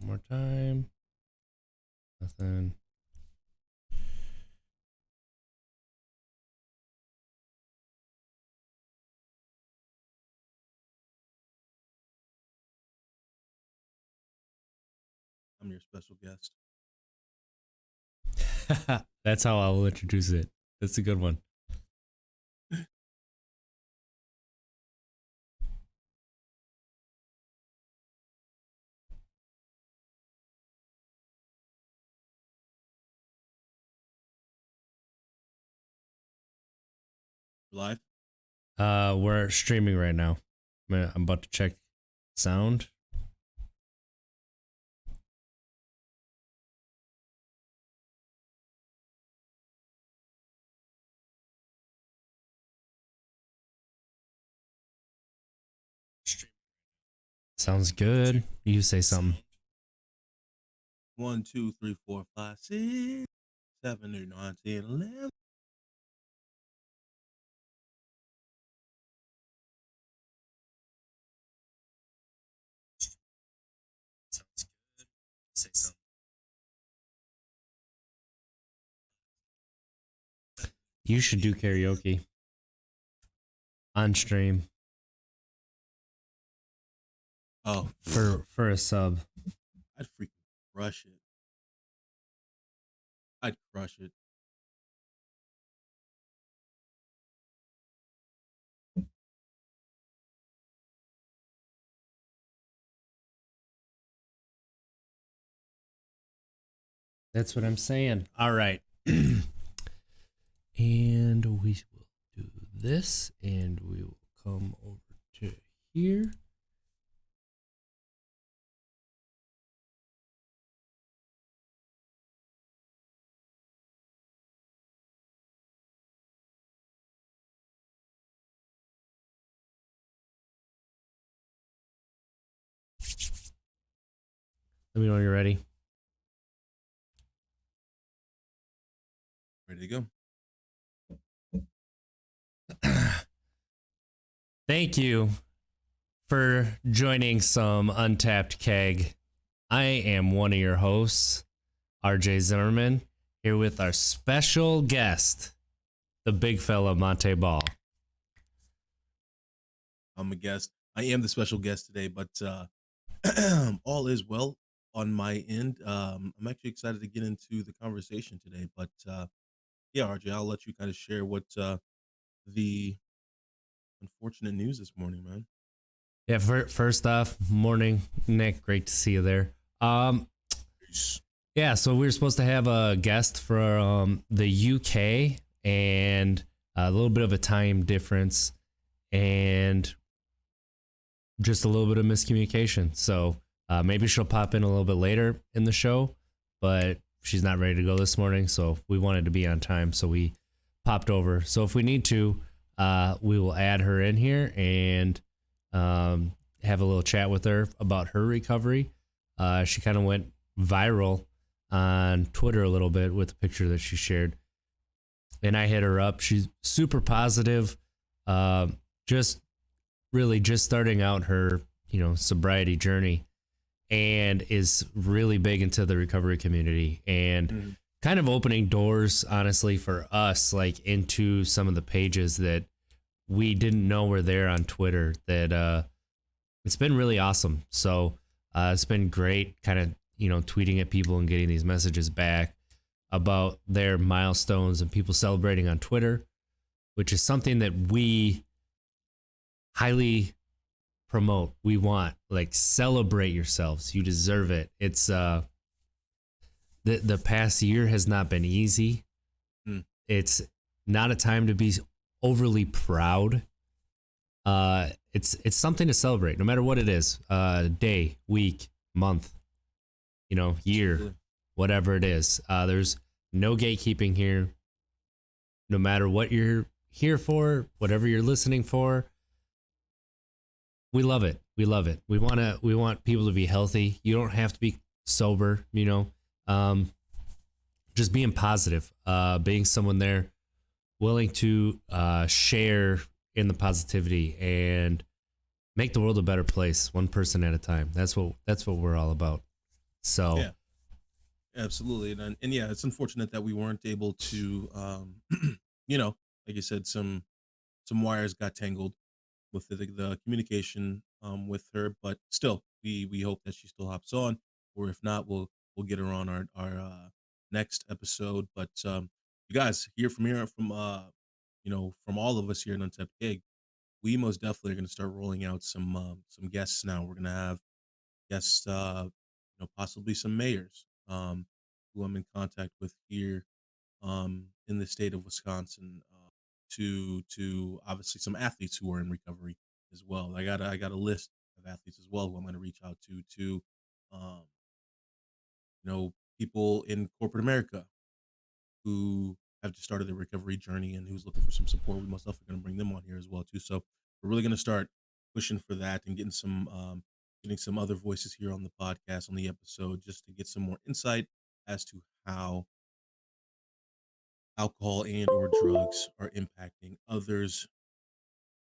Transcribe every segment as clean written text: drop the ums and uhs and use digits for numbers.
One more time. Nothing. I'm your special guest. That's how I will introduce it. That's a good one. Live? We're streaming right now. I'm about to check sound. Sounds good. You say something. 1, 2, 3, 4, 5, 6, 7, 8, 9, 10, 11. Sounds good. Say something. You should do karaoke on stream. Oh, for a sub. I'd freaking crush it. I'd crush it. That's what I'm saying. All right. And we will do this, and we will come over to here. Let me know when you're ready. Ready to go. Thank you for joining some Untapped Keg. I am one of your hosts, RJ Zimmerman, here with our special guest, the big fella Monte Ball. I'm a guest. I am the special guest today, but all is well on my end. I'm actually excited to get into the conversation today, but yeah, RJ, I'll let you kind of share what the unfortunate news this morning, man. Yeah, first off, morning, Nick. Great to see you there. Yeah, so we were supposed to have a guest from the UK, and a little bit of a time difference, and just a little bit of miscommunication. So maybe she'll pop in a little bit later in the show, but she's not ready to go this morning, so we wanted to be on time, so we popped over. So if we need to, we will add her in here and have a little chat with her about her recovery. She kind of went viral on Twitter a little bit with the picture that she shared, and I hit her up. She's super positive, just starting out her sobriety journey, and is really big into the recovery community, and kind of opening doors, honestly, for us, like into some of the pages that we didn't know were there on Twitter. That it's been really awesome. So it's been great kind of tweeting at people and getting these messages back about their milestones and people celebrating on Twitter, which is something that we highly promote. We want, like, celebrate yourselves. You deserve it. It's the past year has not been easy. It's not a time to be overly proud. It's something to celebrate, no matter what it is. Day, week, month, year, whatever it is. There's no gatekeeping here. No matter what you're here for, whatever you're listening for, we love it. We love it. We want people to be healthy. You don't have to be sober, just being positive, being someone there willing to share in the positivity and make the world a better place, one person at a time. That's what we're all about. So Yeah, absolutely. And yeah, it's unfortunate that we weren't able to, you know, like you said, some wires got tangled with the communication with her, but still, we hope that she still hops on, or if not, we'll get her on our next episode. But you guys hear from from all of us here in Untapped Keg, we most definitely are going to start rolling out some guests now. We're going to have guests, possibly some mayors, who I'm in contact with here in the state of Wisconsin, to obviously some athletes who are in recovery as well. I got a list of athletes as well who I'm going to reach out to um, people in corporate America who have just started their recovery journey and who's looking for some support. We most definitely going to bring them on here as well too. So we're really going to start pushing for that and getting some other voices here on the podcast on the episode just to get some more insight as to how alcohol and or drugs are impacting others,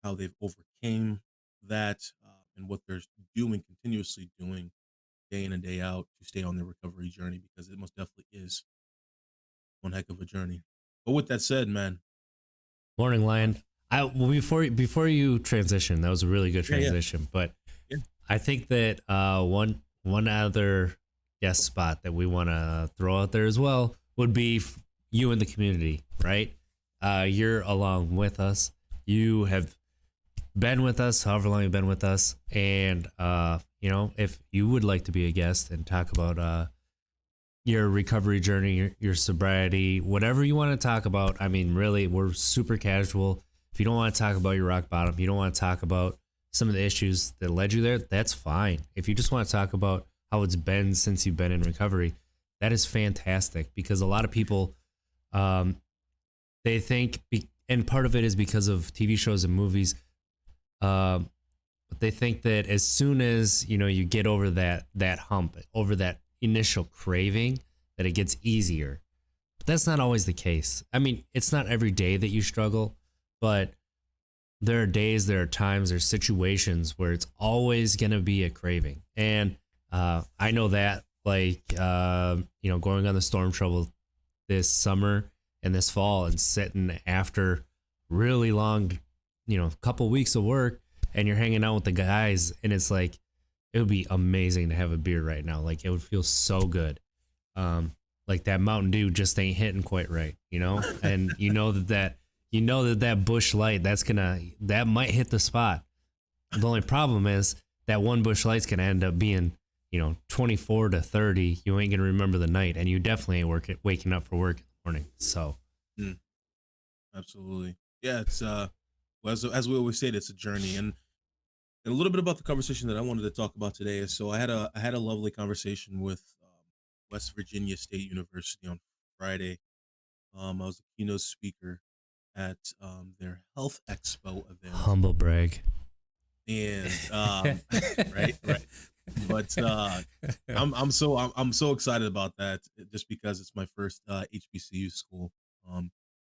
how they've overcame that, and what they're continuously doing day in and day out to stay on their recovery journey, because it most definitely is one heck of a journey. But with that said, man, morning, uh, Lion. Before you transition, that was a really good yeah, yeah, transition. But yeah, I think that one other guest spot that we want to throw out there as well would be you in the community, right? You're along with us. You have been with us, however long you've been with us, and if you would like to be a guest and talk about your recovery journey, your sobriety, whatever you want to talk about. I mean, really, we're super casual. If you don't want to talk about your rock bottom, you don't want to talk about some of the issues that led you there, that's fine. If you just want to talk about how it's been since you've been in recovery, that is fantastic, because a lot of people, um, they think, and part of it is because of TV shows and movies, um, but they think that as soon as you get over that hump, over that initial craving, that it gets easier. But that's not always the case. I mean, it's not every day that you struggle, but there are days, there are times, there's situations where it's always gonna be a craving. And I know that, like, going on the Storm Trouble this summer and this fall, and sitting after really long, couple weeks of work, and you're hanging out with the guys, and it's like, it would be amazing to have a beer right now. Like, it would feel so good. Like that Mountain Dew just ain't hitting quite right, and that Bush Light, that might hit the spot. The only problem is that one Bush Light's gonna end up being 24 to 30. You ain't gonna remember the night, and you definitely ain't waking up for work in the morning. So mm, absolutely, yeah. It's well, as we always say, it's a journey, and a little bit about the conversation that I wanted to talk about today is, so I had a lovely conversation with West Virginia State University on Friday. I was a keynote speaker at their Health Expo event, humble brag. and right, right. But I'm so excited about that, just because it's my first HBCU school, um,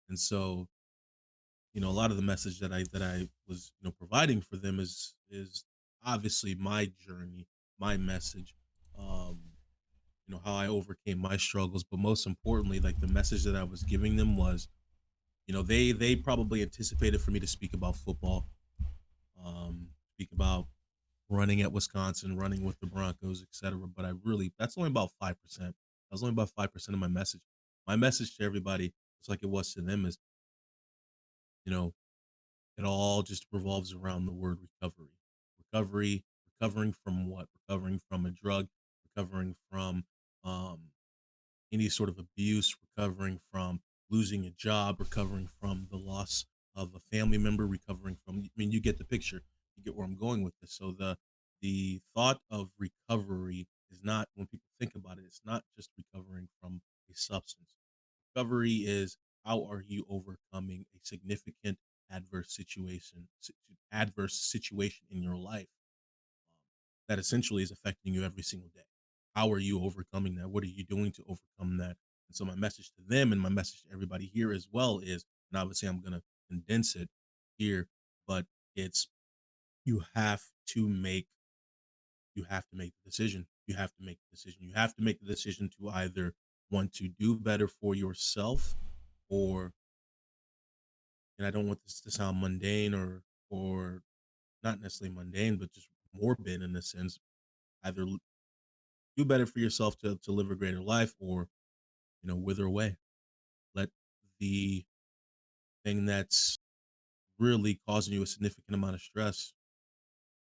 and so a lot of the message that I was providing for them is obviously my journey, my message, um, how I overcame my struggles, but most importantly, like, the message that I was giving them was, they probably anticipated for me to speak about football, speak about running at Wisconsin, running with the Broncos, etc. But that's only about 5%. That was only about 5% of my message. My message to everybody, just like it was to them, is, you know, it all just revolves around the word recovery. Recovery, recovering from what? Recovering from a drug, recovering from um, any sort of abuse, recovering from losing a job, recovering from the loss of a family member, recovering from, I mean, you get the picture. You get where I'm going with this. So the thought of recovery is not, when people think about it, it's not just recovering from a substance. Recovery is, how are you overcoming a significant adverse situation in your life, that essentially is affecting you every single day. How are you overcoming that? What are you doing to overcome that? And so my message to them, and my message to everybody here as well, is, and obviously I'm going to condense it here, but it's, you have to make you have to make the decision. You have to make the decision. You have to make the decision to either want to do better for yourself, or, and I don't want this to sound mundane, or not necessarily mundane, but just morbid in a sense, either do better for yourself to live a greater life, or, wither away. Let the thing that's really causing you a significant amount of stress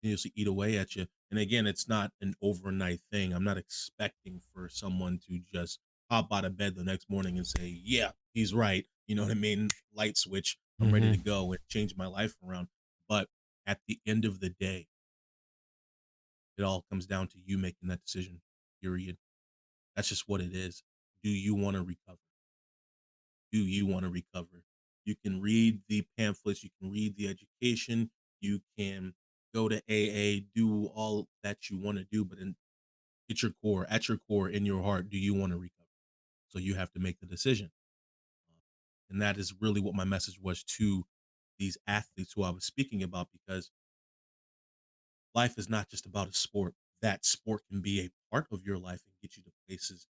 continuously eat away at you. And again, it's not an overnight thing. I'm not expecting for someone to just hop out of bed the next morning and say, "Yeah, he's right." You know what I mean? Light switch. I'm ready to Mm-hmm. go and change my life around. But at the end of the day, it all comes down to you making that decision. Period. That's just what it is. Do you want to recover? Do you want to recover? You can read the pamphlets, you can read the education, you can go to AA, do all that you want to do, but at your core, in your heart, do you want to recover? So you have to make the decision. And that is really what my message was to these athletes who I was speaking about, because life is not just about a sport. That sport can be a part of your life and get you to places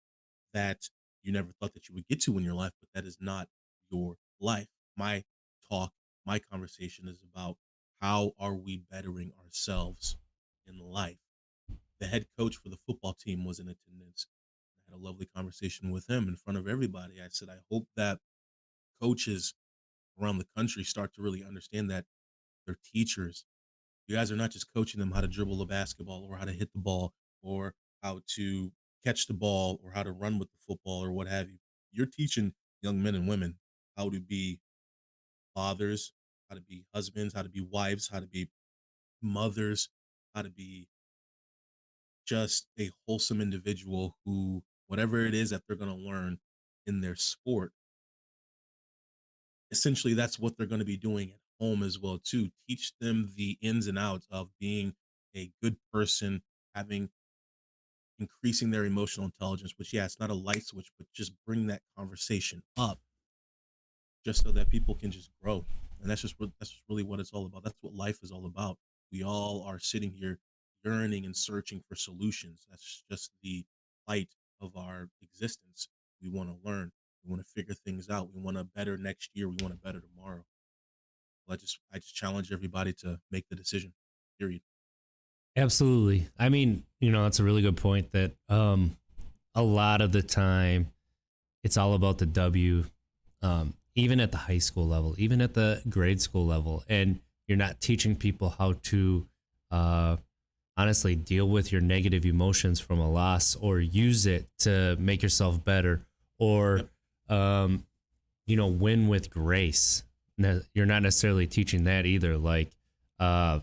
that you never thought that you would get to in your life, but that is not your life. My talk, my conversation is about how are we bettering ourselves in life. The head coach for the football team was in attendance. I had a lovely conversation with him in front of everybody. I said, I hope that coaches around the country start to really understand that they're teachers. You guys are not just coaching them how to dribble a basketball, or how to hit the ball, or how to catch the ball, or how to run with the football, or what have you. You're teaching young men and women how to be fathers, how to be husbands, how to be wives, how to be mothers, how to be just a wholesome individual who, whatever it is that they're going to learn in their sport, essentially that's what they're going to be doing at home as well too. Teach them the ins and outs of being a good person, having, increasing their emotional intelligence, which, yeah, it's not a light switch, but just bring that conversation up just so that people can just grow. And that's just really what it's all about. That's what life is all about. We all are sitting here yearning and searching for solutions. That's just the light of our existence. We want to learn. We want to figure things out. We want to better next year. We want to better tomorrow. Well, I just challenge everybody to make the decision. Period. Absolutely. I mean, that's a really good point that a lot of the time it's all about the W, even at the high school level, even at the grade school level. And you're not teaching people how to uh, honestly deal with your negative emotions from a loss, or use it to make yourself better, or, Yep. um, win with grace. You're not necessarily teaching that either. Like, uh,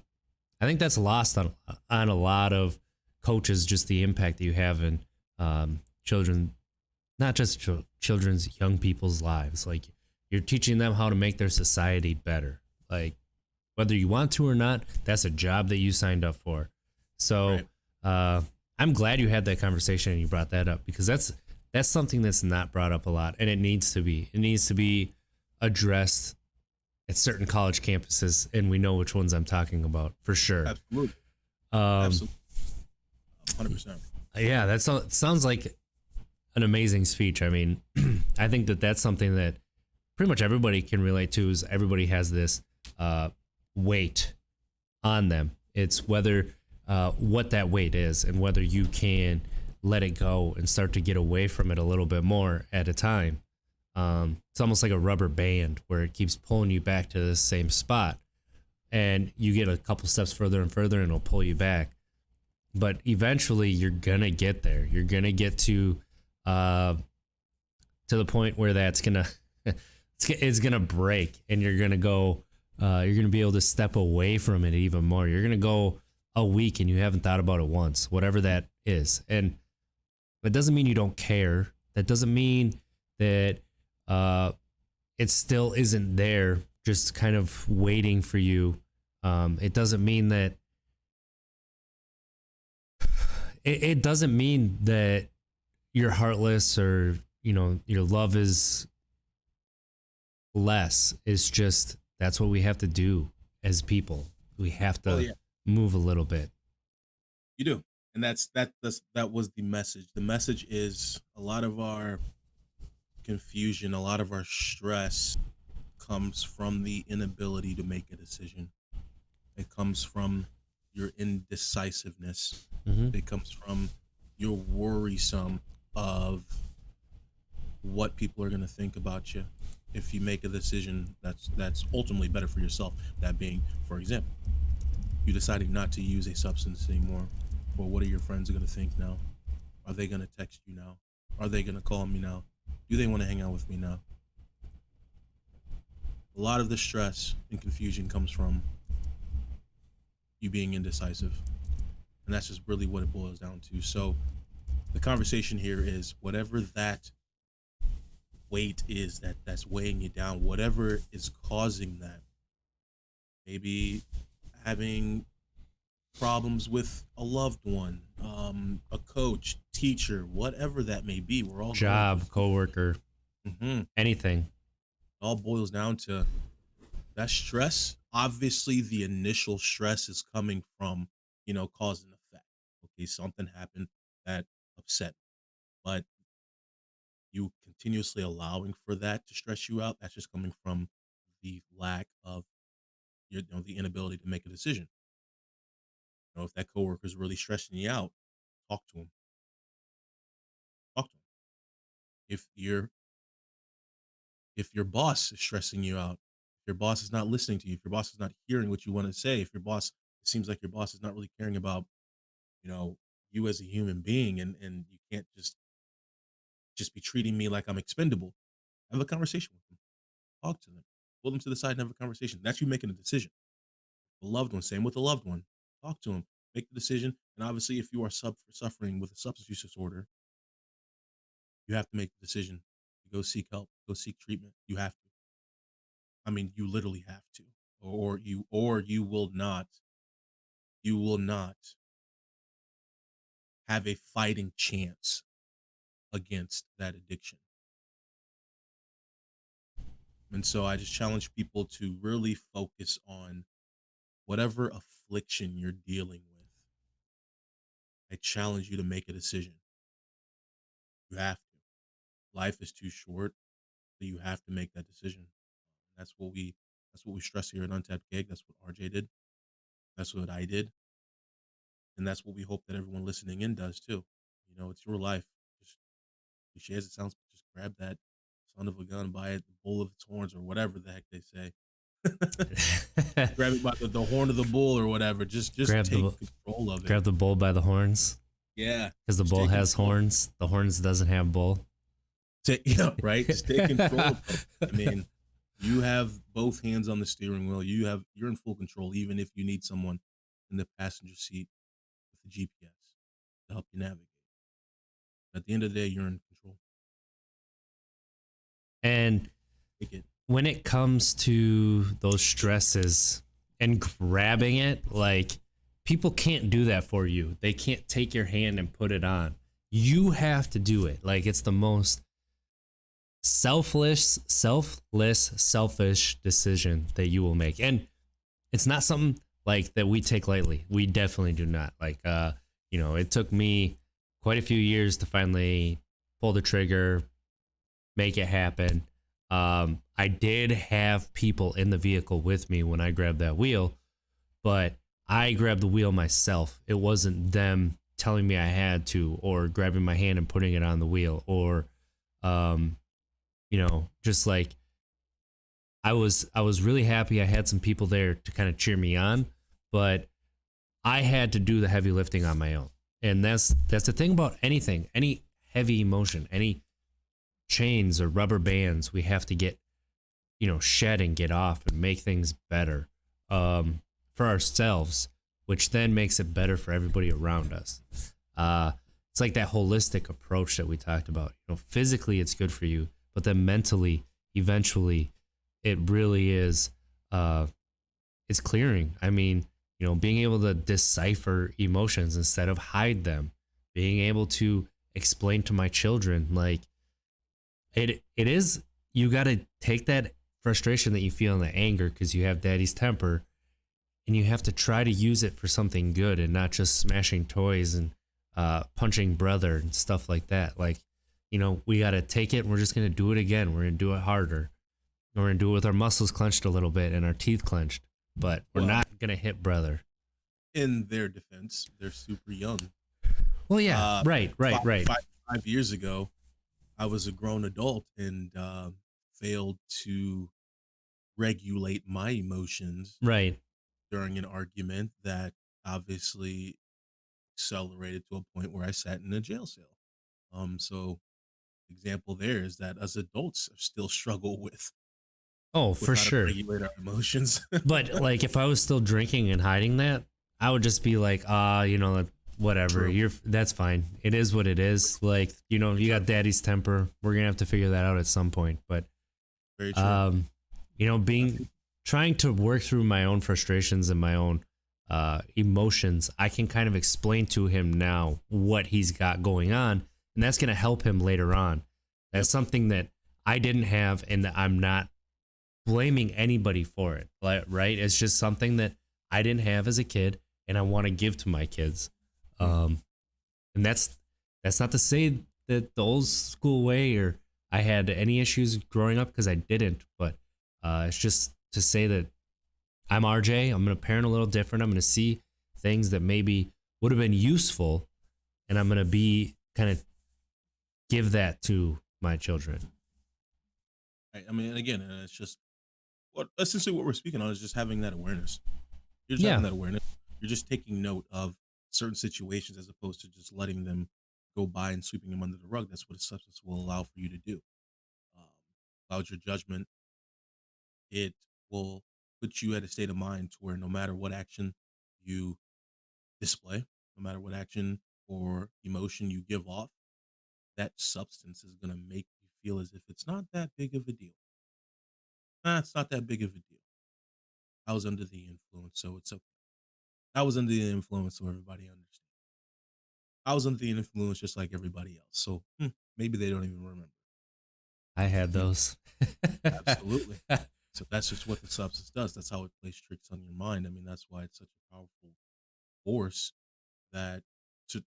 I think that's lost on a lot of coaches, just the impact that you have in children, not just children's, young people's lives. Like, you're teaching them how to make their society better. Like, whether you want to or not, that's a job that you signed up for. So Right. I'm glad you had that conversation and you brought that up, because that's something that's not brought up a lot, and it needs to be. It needs to be addressed at certain college campuses, and we know which ones I'm talking about for sure. Absolutely. Um, Absolutely. 100%. yeah, sounds like an amazing speech. I mean, I think that that's something that pretty much everybody can relate to. Is everybody has this weight on them. It's whether what that weight is, and whether you can let it go and start to get away from it a little bit more at a time. It's almost like a rubber band where it keeps pulling you back to the same spot, and you get a couple steps further and further, and it'll pull you back. But eventually, you're gonna get there. You're gonna get to the point where that's gonna it's gonna break, and you're gonna go. You're gonna be able to step away from it even more. You're gonna go a week and you haven't thought about it once, whatever that is, and that doesn't mean you don't care. That doesn't mean that it still isn't there, just kind of waiting for you. It doesn't mean that it doesn't mean that you're heartless, or your love is less. It's just that's what we have to do as people. We have Oh to yeah, move a little bit. you do. And that was the message. The message is a lot of our confusion, a lot of our stress comes from the inability to make a decision. It comes from your indecisiveness. Mm-hmm. It comes from your worrisome of what people are going to think about you if you make a decision that's ultimately better for yourself. That being, for example, you deciding not to use a substance anymore. Well, what are your friends going to think now? Are they going to text you now? Are they going to call me now? Do they want to hang out with me now? A lot of the stress and confusion comes from you being indecisive. And that's just really what it boils down to. So the conversation here is whatever that weight is that's weighing you down, whatever is causing that. Maybe having problems with a loved one, a coach, teacher, whatever that may be. We're all Job, coworker, anything. It all boils down to that stress. Obviously, the initial stress is coming from, cause and effect. Okay, something happened that upset me. But you continuously allowing for that to stress you out, that's just coming from the lack of the inability to make a decision. If that coworker is really stressing you out, talk to him. Talk to him. If your if your boss is stressing you out, if your boss is not listening to you, if your boss is not hearing what you want to say, if your boss it seems like your boss is not really caring about, you know, you as a human being, and you can't just be treating me like I'm expendable. Have a conversation with them. Talk to them. Pull them to the side and have a conversation. That's you making a decision. The loved one, same with the loved one. Talk to them. Make the decision. And obviously, if you are suffering with a substance use disorder, you have to make the decision to go seek help, go seek treatment. You have to. I mean, you literally have to, or you will not have a fighting chance against that addiction. And so I just challenge people to really focus on whatever affliction you're dealing with. I challenge you to make a decision. You have to. Life is too short, so you have to make that decision. That's what we stress here at Untapped Keg. That's what RJ did. That's what I did. And that's what we hope that everyone listening in does too. It's your life. Just cliche as it sounds, just grab that son of a gun by it, the bull of its horns, or whatever the heck they say. Grab it by the horn of the bull or whatever. Just grab take control of it. Grab the bull by the horns. Yeah, because the bull has horns. The horns doesn't have bull. Right. Just take control of it. I mean, you have both hands on the steering wheel. You're in full control, even if you need someone in the passenger seat with the GPS to help you navigate. At the end of the day, you're in control. And when it comes to those stresses and grabbing it, like, people can't do that for you. They can't take your hand and put it on. You have to do it. Like, it's the most selfish decision that you will make. And it's not something like that we take lightly. We definitely do not. Like, it took me quite a few years to finally pull the trigger, make it happen. I did have people in the vehicle with me when I grabbed that wheel, but I grabbed the wheel myself. It wasn't them telling me I had to, or grabbing my hand and putting it on the wheel, or, just like, I was really happy I had some people there to kind of cheer me on, but I had to do the heavy lifting on my own. And that's the thing about anything, any heavy emotion, any chains or rubber bands we have to get, shed and get off and make things better for ourselves, which then makes it better for everybody around us. It's like that holistic approach that we talked about. Physically it's good for you, but then mentally, eventually, it really is, it's clearing. I mean, being able to decipher emotions instead of hide them, being able to explain to my children, like, it is, you got to take that frustration that you feel and the anger because you have daddy's temper, and you have to try to use it for something good and not just smashing toys and punching brother and stuff like that. Like, we got to take it and we're just going to do it again. We're going to do it harder. We're going to do it with our muscles clenched a little bit and our teeth clenched, but we're Well, not going to hit brother. in their defense, they're super young. Well, yeah, Uh, right, right, five, right, five, 5 years ago, I was a grown adult and failed to regulate my emotions right. during an argument that obviously accelerated to a point where I sat in a jail cell. So example there is that as adults still struggle Oh, with for how to sure. regulate our emotions. But like, if I was still drinking and hiding that, I would just be like, whatever. True. That's fine. It is what it is. Like, you True. got daddy's temper. We're gonna have to figure that out at some point. But, Very true. um, I being think trying to work through my own frustrations and my own emotions, I can kind of explain to him now what he's got going on, and that's gonna help him later on. yep. That's something that I didn't have, and that I'm not blaming anybody for it. Like, right? It's just something that I didn't have as a kid, and I want to give to my kids. Mm. And that's not to say that the old school way or I had any issues growing up, because I didn't. But it's just to say that I'm RJ. I'm going to parent a little different. I'm going to see things that maybe would have been useful, and I'm going to be kind of give that to my children. Right. I mean, and again, it's just what essentially what we're speaking on is just having that awareness. You're just Yeah, having that awareness. You're just taking note of certain situations as opposed to just letting them go by and sweeping them under the rug. That's what a substance will allow for you to do. Um, Cloud your judgment. It will put you at a state of mind to where no matter what action you display, no matter what action or emotion you give off, that substance is going to make you feel as if it's not that big of a deal. Nah, it's not that big of a deal. I was under the influence, so it's okay. I was under the influence, so everybody understands. I was under the influence just like everybody else. So maybe they don't even remember. I had Hmm, those. absolutely. So that's just what the substance does. That's how it plays tricks on your mind. I mean, that's why it's such a powerful force that to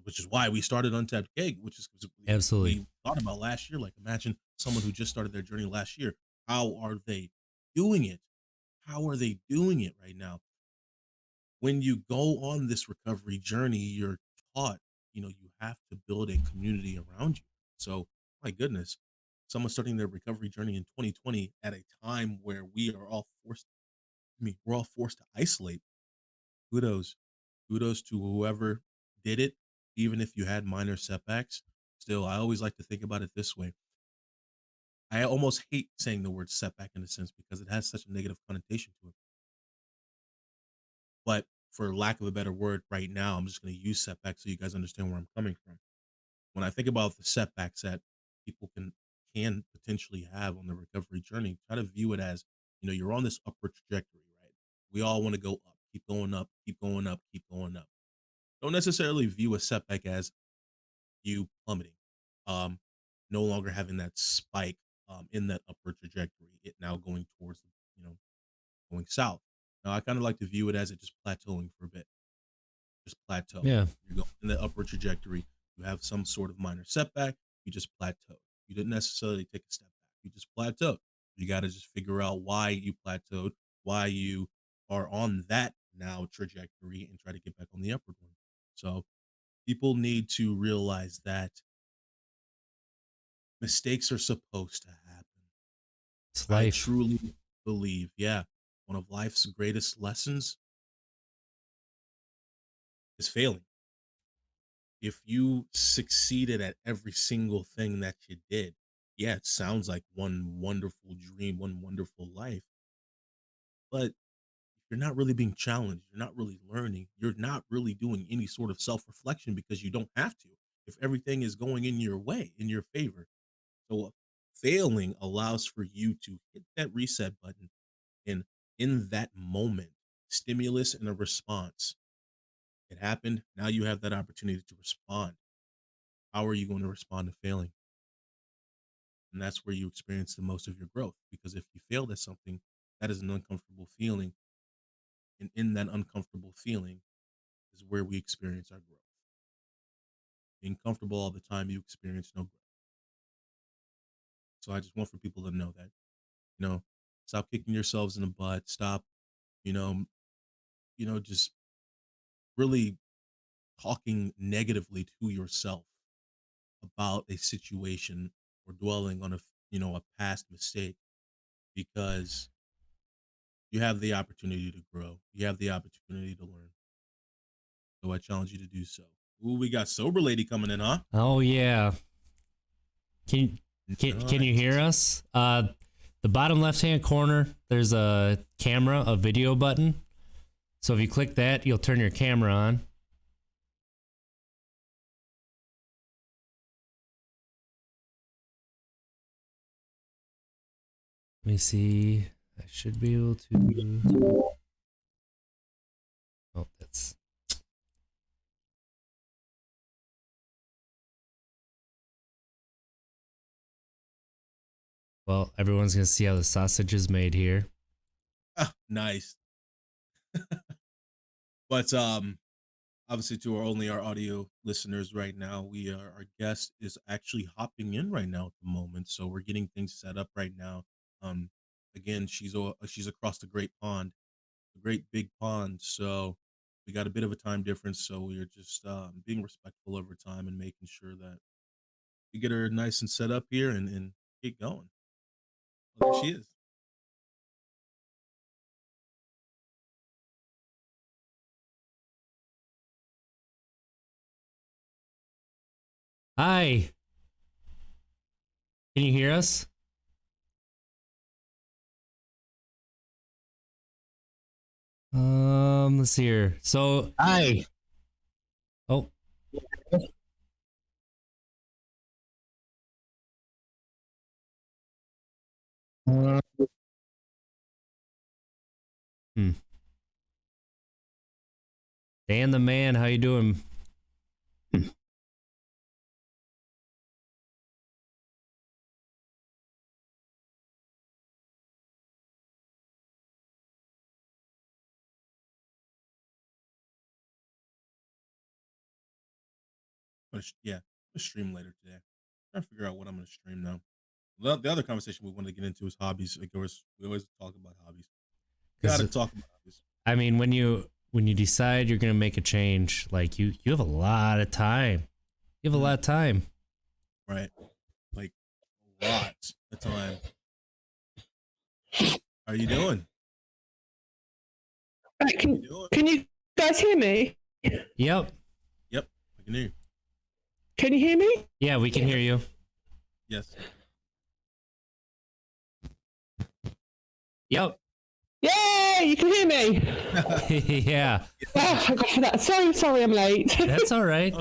which is why we started Untapped Keg, which is 'cause Absolutely. we thought about last year. Like, imagine someone who just started their journey last year. How are they doing it? How are they doing it right now? When you go on this recovery journey, you're taught, you have to build a community around you. So, my goodness, someone starting their recovery journey in 2020 at a time where we are all forced, we're all forced to isolate. Kudos. Kudos to whoever did it, even if you had minor setbacks. Still, I always like to think about it this way. I almost hate saying the word setback in a sense because it has such a negative connotation to it. But for lack of a better word, right now, I'm just going to use setback so you guys understand where I'm coming from. When I think about the setbacks that people can potentially have on the recovery journey, try to view it as, you're on this upward trajectory, right? We all want to go up, keep going up, keep going up, keep going up. Don't necessarily view a setback as you plummeting, um, no longer having that spike in that upward trajectory, it now going towards, going south. Now, I kind of like to view it as it just plateauing for a bit, just plateau. Yeah. You're going in the upward trajectory. You have some sort of minor setback. You just plateau. You didn't necessarily take a step back. You just plateaued. You got to just figure out why you plateaued, why you are on that now trajectory, and try to get back on the upward one. So people need to realize that mistakes are supposed to happen. It's I life. truly believe, yeah, one of life's greatest lessons is failing. If you succeeded at every single thing that you did, yeah, it sounds like one wonderful dream, one wonderful life. But you're not really being challenged. You're not really learning. You're not really doing any sort of self reflection because you don't have to. If everything is going in your way, in your favor. So failing allows for you to hit that reset button and in that moment, stimulus and a response. It happened. Now you have that opportunity to respond. How are you going to respond to failing? And that's where you experience the most of your growth. Because if you failed at something, that is an uncomfortable feeling. And in that uncomfortable feeling is where we experience our growth. Being comfortable all the time, you experience no growth. So I just want for people to know that, stop kicking yourselves in the butt. Stop, you know, just really talking negatively to yourself about a situation or dwelling on a past mistake, because you have the opportunity to grow. You have the opportunity to learn. So I challenge you to do so. Ooh, we got Sober Lady coming in, huh? Oh yeah. Can you hear Nice. us? The bottom left hand corner, there's a camera, a video button. So if you click that, you'll turn your camera on. Let me see. I should be able to. Oh, that's. Well, everyone's gonna see how the sausage is made here. Ah, nice. But obviously to our audio listeners right now, our guest is actually hopping in right now at the moment, so we're getting things set up right now. Um, Again, she's across the great pond, the great big pond, so we got a bit of a time difference, so we are just being respectful over time and making sure that we get her nice and set up here and get going. Oh, there she is. Hi. Can you hear us? Let's see here. So, Hi. oh, Uh, hmm. Dan the man, how you doing? Yeah, I'm gonna stream later today. Trying to figure out what I'm gonna stream now. The other conversation we wanted to get into is hobbies. Of course, we always talk about hobbies. Got to Because talk about hobbies, I mean, when you decide you're gonna make a change, like you have a lot of time. You have a Mhm. lot of time. Right? Like lots of time. How are you doing? Right, How you doing? can you guys hear me? Yep. Yep, I can hear you. Can you hear me? Yeah, we can hear you. Yes. Yep. Yay! You can hear me. Yeah. Oh, thank God for that. Sorry, I'm late. That's all right.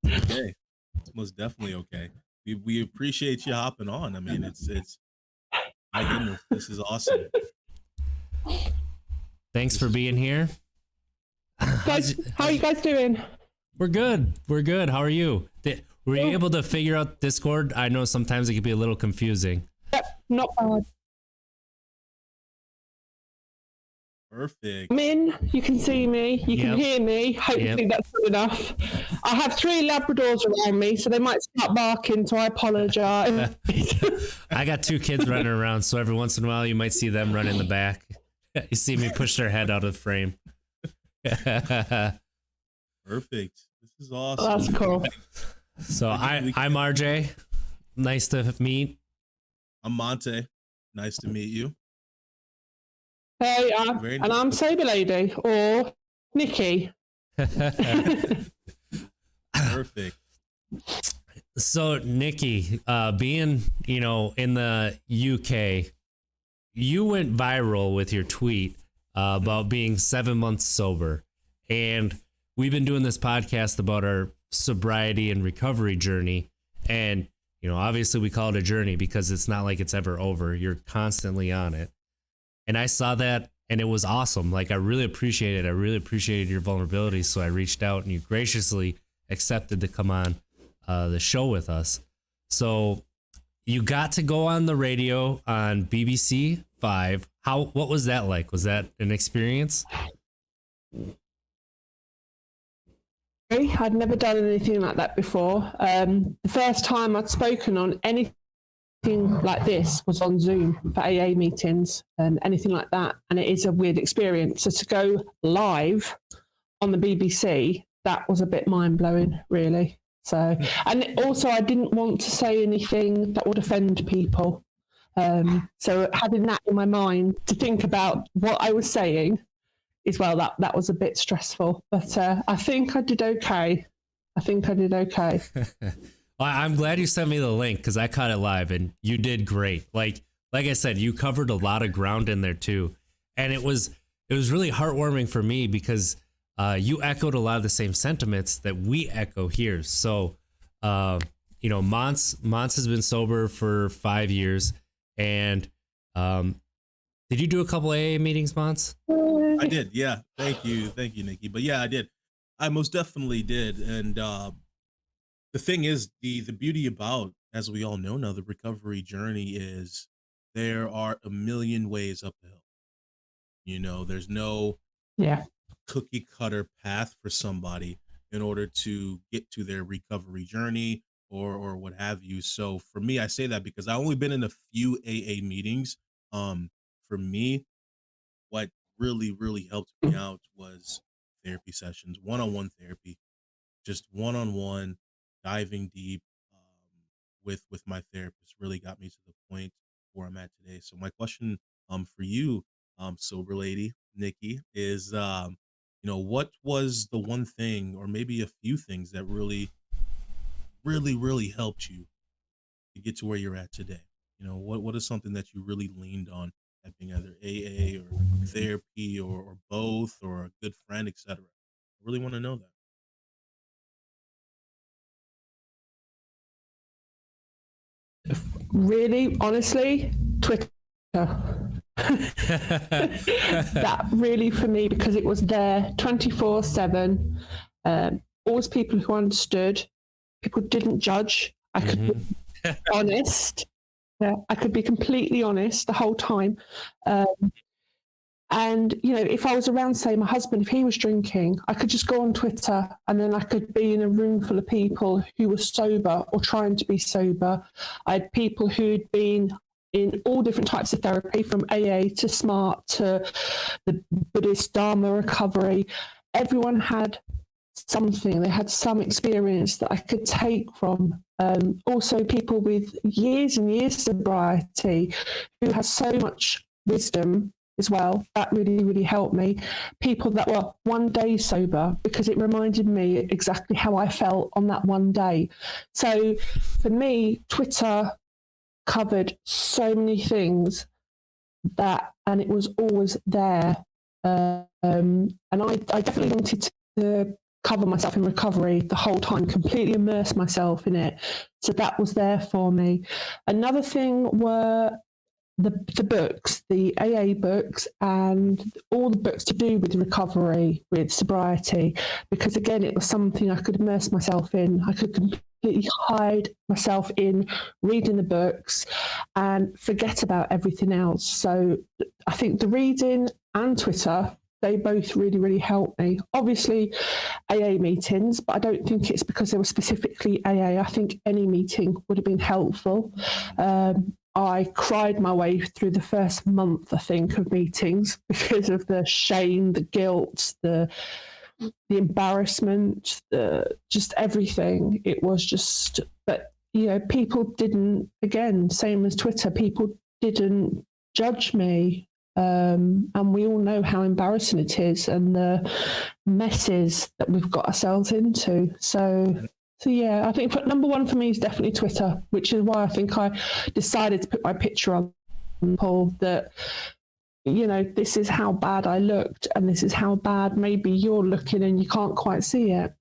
Okay, it's most definitely okay. We appreciate you hopping on. I mean, it's my goodness, this is awesome. Thanks This for is being really- here. Guys, how are you guys doing? We're good. We're good. How are you? Were you Oh. able to figure out Discord? I know sometimes it can be a little confusing. Yep, not bad. Perfect. I'm in. You can see me. You can Yep. hear me. Hopefully Yep. that's good enough. I have 3 Labradors around me, so they might start barking, so I apologise. I got 2 kids running around, so every once in a while you might see them run in the back. You see me push their head out of the frame. Perfect. This is awesome. That's cool. So I'm RJ. Nice to meet. I'm Monte. Nice to meet you. Hey, Very and I'm Sober Lady, or Nikki. Perfect. So Nikki, being in the UK, you went viral with your tweet about being 7 months sober, and we've been doing this podcast about our sobriety and recovery journey, and obviously we call it a journey because it's not like it's ever over. You're constantly on it, and I saw that and it was awesome. Like I really appreciated it. I really appreciated your vulnerability, so I reached out and you graciously accepted to come on the show with us. So you got to go on the radio on BBC 5. What was that like? Was that an experience? I'd never done anything like that before. The first time I'd spoken on anything like this was on Zoom for AA meetings and anything like that. And it is a weird experience. So to go live on the BBC, that was a bit mind blowing, really. So, and also I didn't want to say anything that would offend people. So having that in my mind to think about what I was saying as well, that was a bit stressful. But I think I did okay. Well, I'm glad you sent me the link because I caught it live and you did great. Like I said, you covered a lot of ground in there too, and it was really heartwarming for me because you echoed a lot of the same sentiments that we echo here. So, Mons has been sober for 5 years, and did you do a couple AA meetings, Mons? I did. Yeah. Thank you, Nikki. But yeah, I did. I most definitely did. And the thing is, the beauty about, as we all know now, the recovery journey is there are a million ways up the hill. There's no Yeah. cookie cutter path for somebody in order to get to their recovery journey or what have you. So for me, I say that because I've only been in a few AA meetings. For me, what really, really helped me out was therapy sessions, one-on-one therapy, just one-on-one, diving deep with my therapist really got me to the point where I'm at today. So my question for you, sober lady Nikki, is what was the one thing or maybe a few things that really, really, really helped you to get to where you're at today? What is something that you really leaned on, that being either AA or therapy or both or a good friend, etc. I really want to know that. Really, honestly, Twitter. That really for me, because it was there 24/7. Always people who understood. People didn't judge. I could be honest. Yeah, I could be completely honest the whole time. And, if I was around, say, my husband, if he was drinking, I could just go on Twitter and then I could be in a room full of people who were sober or trying to be sober. I had people who'd been in all different types of therapy, from AA to SMART to the Buddhist Dharma recovery. Everyone had something, they had some experience that I could take from. Also, people with years and years of sobriety who has so much wisdom as well. That really, really helped me. People that were one day sober, because it reminded me exactly how I felt on that one day. So for me, Twitter covered so many things and it was always there. And I definitely wanted to cover myself in recovery the whole time, completely immerse myself in it. So that was there for me. Another thing were the books, the AA books, and all the books to do with recovery, with sobriety, because again, it was something I could immerse myself in. I could completely hide myself in reading the books and forget about everything else. So I think the reading and Twitter, they both really, really helped me. Obviously, AA meetings, but I don't think it's because they were specifically AA. I think any meeting would have been helpful. I cried my way through the first month, I think, of meetings because of the shame, the guilt, the embarrassment, just everything. It was just, but people didn't. Again, same as Twitter, people didn't judge me. And we all know how embarrassing it is and the messes that we've got ourselves into. So yeah, I think number one for me is definitely Twitter, which is why I think I decided to put my picture on Paul, that this is how bad I looked and this is how bad maybe you're looking and you can't quite see it.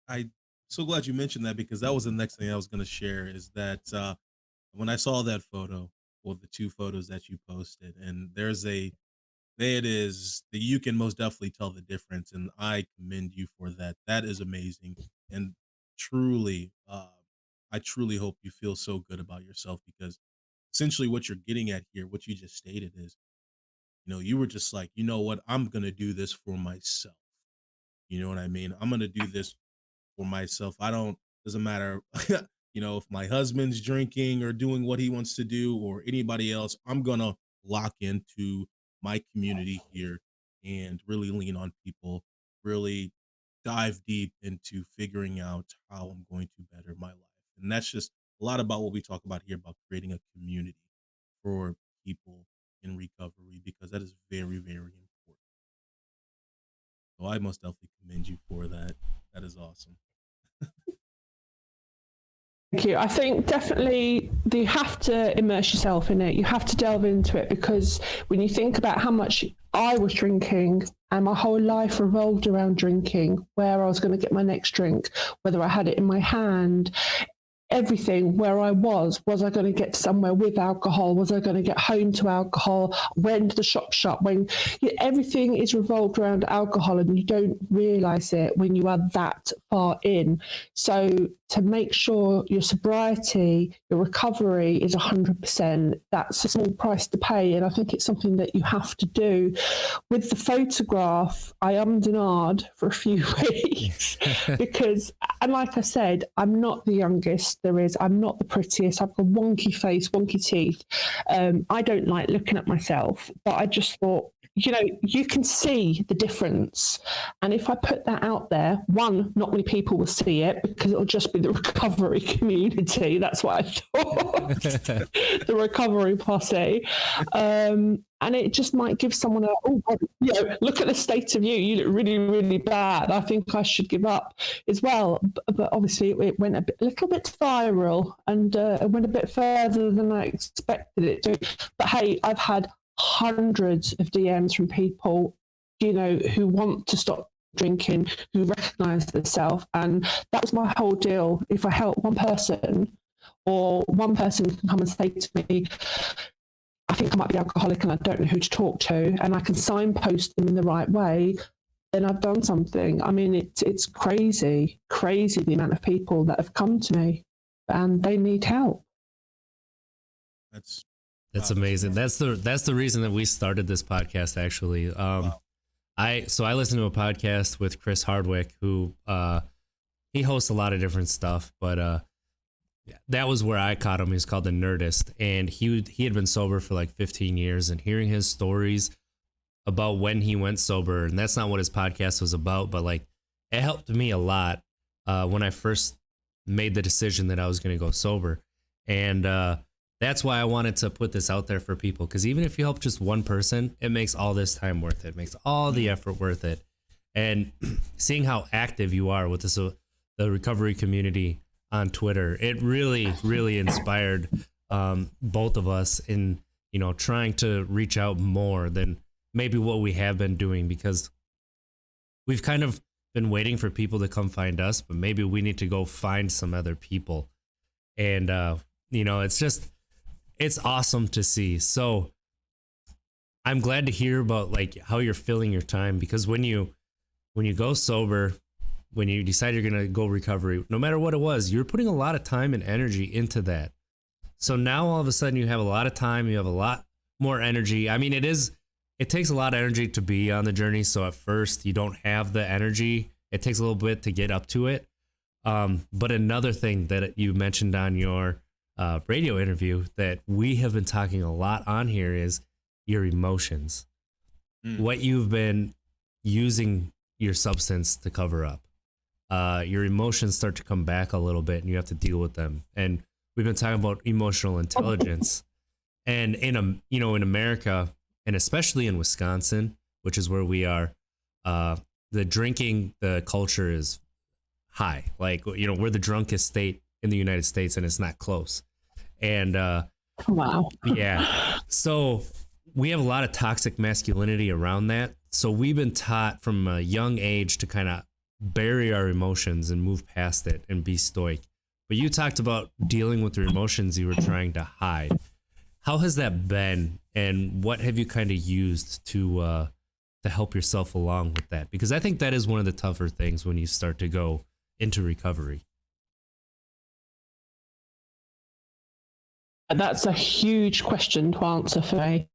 I'm so glad you mentioned that, because that was the next thing I was going to share, is that when I saw that photo, or the two photos that you posted, and there it is, that you can most definitely tell the difference, and I commend you for that. That is amazing. And truly, I truly hope you feel so good about yourself, because essentially what you're getting at here, what you just stated, is you were just like, you know what, I'm gonna do this for myself. You know what I mean? I'm gonna do this for myself. Doesn't matter, if my husband's drinking or doing what he wants to do or anybody else, I'm gonna lock into my community here and really lean on people, really dive deep into figuring out how I'm going to better my life. And that's just a lot about what we talk about here about creating a community for people in recovery, because that is very, very important. So I most definitely commend you for that. That is awesome. Thank you. I think definitely you have to immerse yourself in it. You have to delve into it, because when you think about how much I was drinking and my whole life revolved around drinking, where I was going to get my next drink, whether I had it in my hand, everything where I was I going to get somewhere with alcohol? Was I going to get home to alcohol? When did the shop shut? Everything is revolved around alcohol, and you don't realize it when you are that far in. So to make sure your sobriety, your recovery is 100%, that's a small price to pay. And I think it's something that you have to do. With the photograph, I ummed and ahed for a few weeks because, and like I said, I'm not the youngest there is. I'm not the prettiest. I've got a wonky face, wonky teeth. I don't like looking at myself, but I just thought, you can see the difference. And if I put that out there, one, not many people will see it because it'll just be the recovery community. That's what I thought. The recovery posse. And it just might give someone look at the state of you. You look really, really bad. I think I should give up as well. But obviously it went a little bit viral, and it went a bit further than I expected it to. But hey, I've had hundreds of DMs from people, who want to stop drinking, who recognize themselves. And that was my whole deal. If I help one person, or one person can come and say to me, I think I might be alcoholic and I don't know who to talk to, and I can signpost them in the right way, then I've done something. I mean, it's crazy the amount of people that have come to me and they need help. That's amazing. That's the reason that we started this podcast, actually. I listened to a podcast with Chris Hardwick, who he hosts a lot of different stuff, but that was where I caught him. He's called The Nerdist, and he had been sober for like 15 years, and hearing his stories about when he went sober, and that's not what his podcast was about, but like it helped me a lot when I first made the decision that I was going to go sober. And that's why I wanted to put this out there for people, because even if you help just one person, it makes all this time worth it. It makes all the effort worth it. And seeing how active you are with this, the recovery community on Twitter, it really, really inspired both of us in, trying to reach out more than maybe what we have been doing, because we've kind of been waiting for people to come find us, but maybe we need to go find some other people. And, it's awesome to see. So I'm glad to hear about like how you're filling your time, because when you go sober, when you decide you're going to go recovery, no matter what it was, you're putting a lot of time and energy into that. So now all of a sudden you have a lot of time, you have a lot more energy. I mean, it takes a lot of energy to be on the journey. So at first you don't have the energy. It takes a little bit to get up to it. But another thing that you mentioned on your radio interview that we have been talking a lot on here is your emotions. What you've been using your substance to cover up. Your emotions start to come back a little bit and you have to deal with them. And we've been talking about emotional intelligence. And in America, and especially in Wisconsin, which is where we are, the drinking, the culture is high. Like, we're the drunkest state in the United States, and it's not close. And wow. Yeah. So we have a lot of toxic masculinity around that. So we've been taught from a young age to kind of bury our emotions and move past it and be stoic. But you talked about dealing with your emotions you were trying to hide. How has that been, and what have you kind of used to help yourself along with that? Because I think that is one of the tougher things when you start to go into recovery. That's a huge question to answer for me.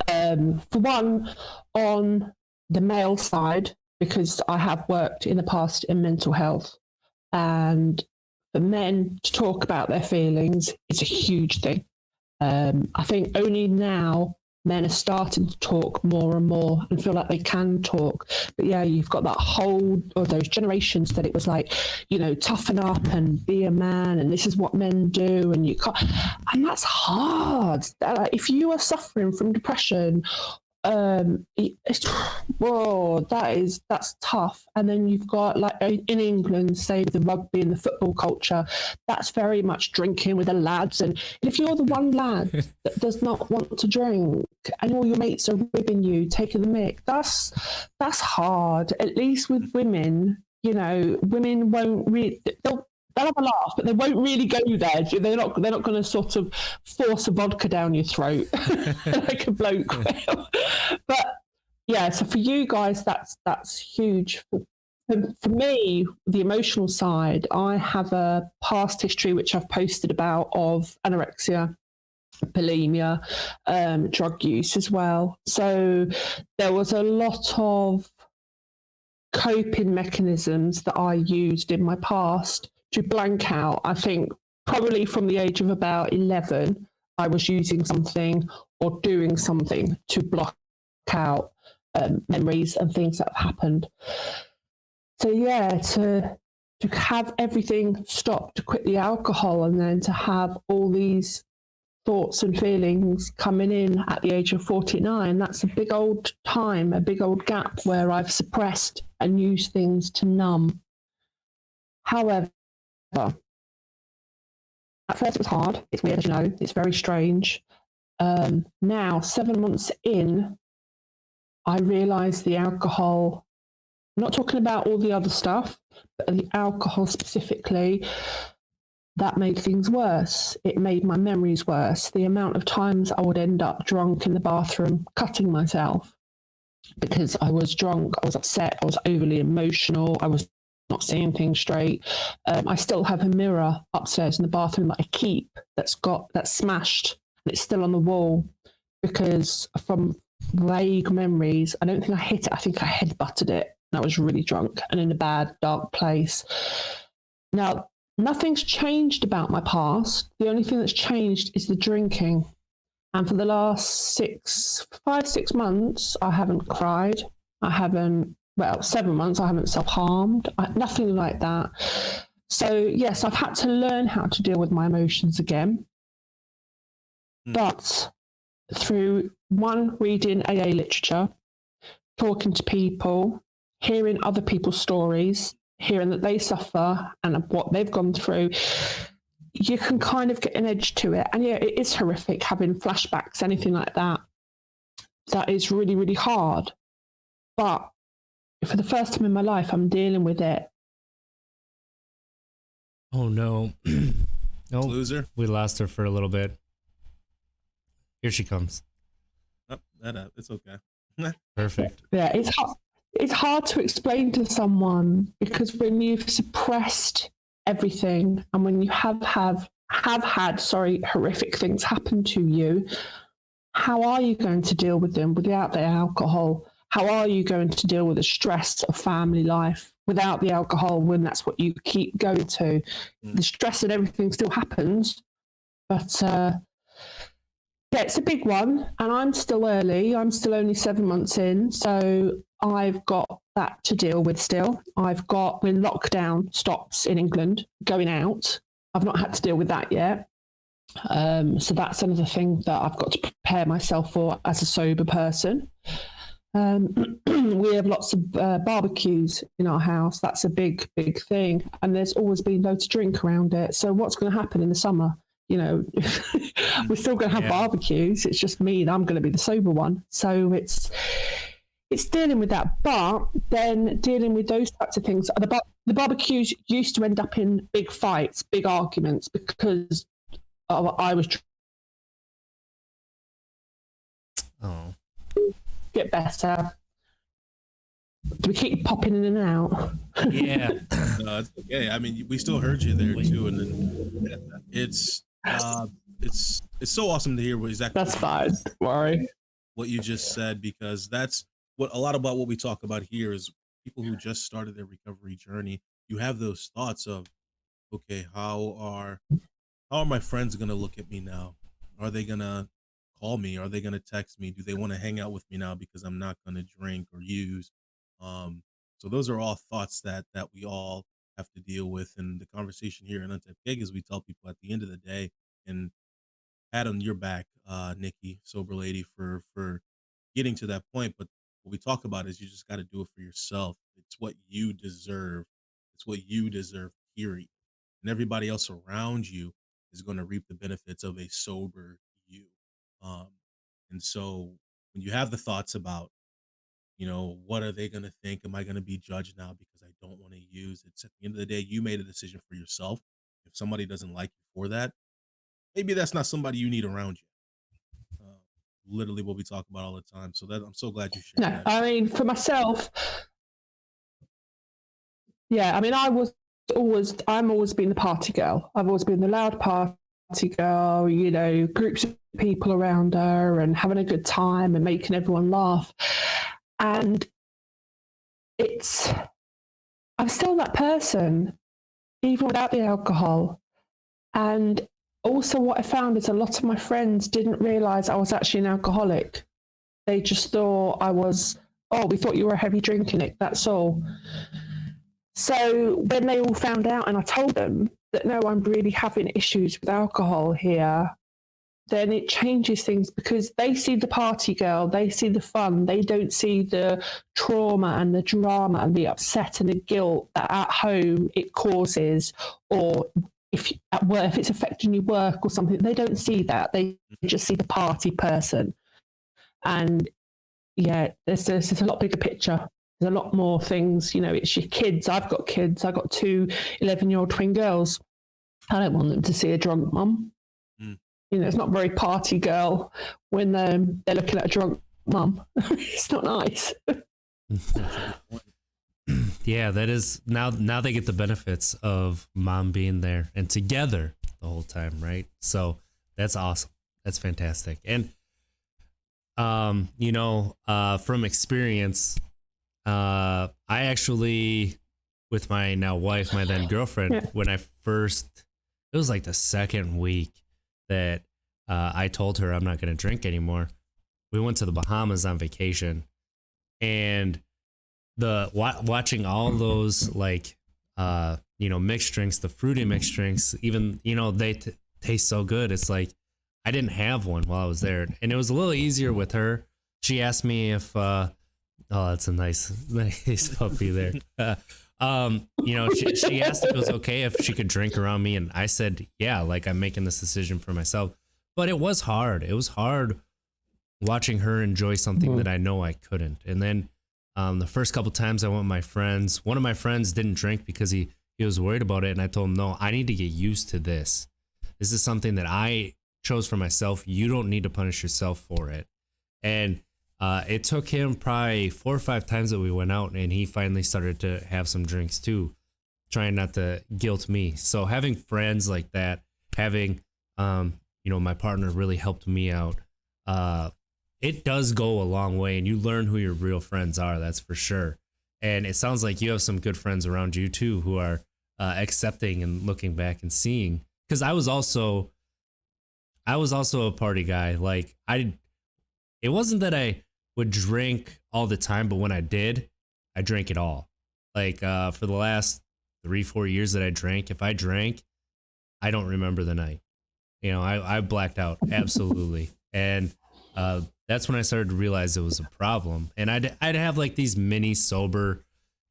For one, on the male side, because I have worked in the past in mental health, and for men to talk about their feelings is a huge thing. I think only now men are starting to talk more and more and feel like they can talk. But yeah, you've got that whole, or those generations that it was like, you know, toughen up and be a man, and this is what men do, and you can't, and that's hard. If you are suffering from depression, whoa, that's tough. And then you've got, like, in England, say the rugby and the football culture, that's very much drinking with the lads. And if you're the one lad that does not want to drink and all your mates are ribbing you, taking the mick, that's hard. At least with women, you know, women won't really, they'll have a laugh, but they won't really go there. They're not going to sort of force a vodka down your throat like a bloke will. But yeah, so for you guys, that's huge. For me, the emotional side, I have a past history which I've posted about of anorexia, bulimia, drug use as well. So there was a lot of coping mechanisms that I used in my past to blank out. I think probably from the age of about 11, I was using something or doing something to block out memories and things that have happened. So yeah, to have everything stop, to quit the alcohol, and then to have all these thoughts and feelings coming in at the age of 49, that's a big old time, a big old gap where I've suppressed and used things to numb. However, at first it was hard. It's weird, as you know. It's very strange. Now, 7 months in, I realised the alcohol, I'm not talking about all the other stuff, but the alcohol specifically, that made things worse. It made my memories worse. The amount of times I would end up drunk in the bathroom, cutting myself because I was drunk, I was upset, I was overly emotional, I was not seeing things straight. I still have a mirror upstairs in the bathroom that I keep that's smashed, and it's still on the wall because from vague memories, I don't think I hit it, I think I headbutted it, and I was really drunk and in a bad, dark place. Now, nothing's changed about my past. The only thing that's changed is the drinking. And for the last 5-6 months, I haven't cried. 7 months, I haven't self-harmed. Nothing like that. So yes, I've had to learn how to deal with my emotions again. But through reading AA literature, talking to people, hearing other people's stories, hearing that they suffer and what they've gone through, you can kind of get an edge to it. And yeah, it is horrific having flashbacks, anything like that. That is really, really hard. But for the first time in my life, I'm dealing with it. Oh no. Oh, Loser. we lost her for a little bit. Here she comes. Oh, it's okay. Perfect. Yeah, it's hard to explain to someone, because when you've suppressed everything and when you have had horrific things happen to you, how are you going to deal with them without the alcohol? How are you going to deal with the stress of family life without the alcohol when that's what you keep going to? The stress and everything still happens, but yeah, it's a big one, and I'm still early. I'm still only 7 months in, so I've got that to deal with still. When lockdown stops in England, going out, I've not had to deal with that yet. So that's another thing that I've got to prepare myself for as a sober person. We have lots of barbecues in our house. That's a big, big thing, and there's always been loads of drink around it. So what's going to happen in the summer? You know, we're still going to have barbecues. It's just me and I'm going to be the sober one. So it's dealing with that. But then dealing with those types of things. The barbecues used to end up in big fights, big arguments, because I was get better. Do we keep popping in and out? Yeah. No, it's okay. I mean, we still heard you there too, and then it's so awesome to hear exactly. That's fine. Don't worry. What you just said, because that's what a lot about what we talk about here is people who just started their recovery journey, you have those thoughts of, okay, how are my friends going to look at me now? Are they going to call me? Are they going to text me? Do they want to hang out with me now because I'm not going to drink or use? Um, so those are all thoughts that we all have to deal with. And the conversation here in Untapped Keg is we tell people at the end of the day, and pat on your back, Nikki, sober lady, for getting to that point. But what we talk about is you just got to do it for yourself. It's what you deserve. It's what you deserve, period. And everybody else around you is going to reap the benefits of a sober you. Um, and so when you have the thoughts about, what are they going to think? Am I going to be judged now because I don't want to use? It's at the end of the day, you made a decision for yourself. If somebody doesn't like you for that, maybe that's not somebody you need around you. Literally what we talk about all the time. So that I'm so glad you shared No, that. I mean, for myself, yeah, I mean, I'm always been the party girl. I've always been the loud party girl, groups of people around her and having a good time and making everyone laugh. And I'm still that person, even without the alcohol. And also what I found is a lot of my friends didn't realize I was actually an alcoholic. They just thought we thought you were a heavy drinking it, that's all. So when they all found out and I told them that, no, I'm really having issues with alcohol here, then it changes things because they see the party girl, they see the fun, they don't see the trauma and the drama and the upset and the guilt that at home it causes, or if at work, if it's affecting your work or something, they don't see that. They just see the party person. And yeah, there's a lot bigger picture. There's a lot more things, it's your kids. I've got kids. I've got two 11-year-old twin girls. I don't want them to see a drunk mum. Mm. It's not very party girl when they're looking at a drunk mum. It's not nice. Yeah, that is now they get the benefits of mom being there and together the whole time, right? So that's awesome. That's fantastic. And from experience, I actually, with my now wife, my then girlfriend, when it was like the second week that I told her I'm not going to drink anymore. We went to the Bahamas on vacation, and watching all those mixed drinks, the fruity mixed drinks, even they taste so good. It's like I didn't have one while I was there, and it was a little easier with her. She asked me if that's a nice puppy there. She asked if it was okay if she could drink around me, and I said, yeah, like I'm making this decision for myself. But it was hard. It was hard watching her enjoy something that I know I couldn't. And then the first couple times I went with my friends, one of my friends didn't drink because he was worried about it, and I told him, no, I need to get used to this. This is something that I chose for myself. You don't need to punish yourself for it. And it took him probably 4 or 5 times that we went out, and he finally started to have some drinks too, trying not to guilt me. So having friends like that, having, my partner really helped me out. It does go a long way, and you learn who your real friends are. That's for sure. And it sounds like you have some good friends around you too, who are accepting and looking back and seeing. Because I was also a party guy. Like it wasn't that I would drink all the time, but when I did, I drank it all. Like for the last 3-4 years that I drank, if I drank, I don't remember the night. I blacked out absolutely. And that's when I started to realize it was a problem. And I'd have like these mini sober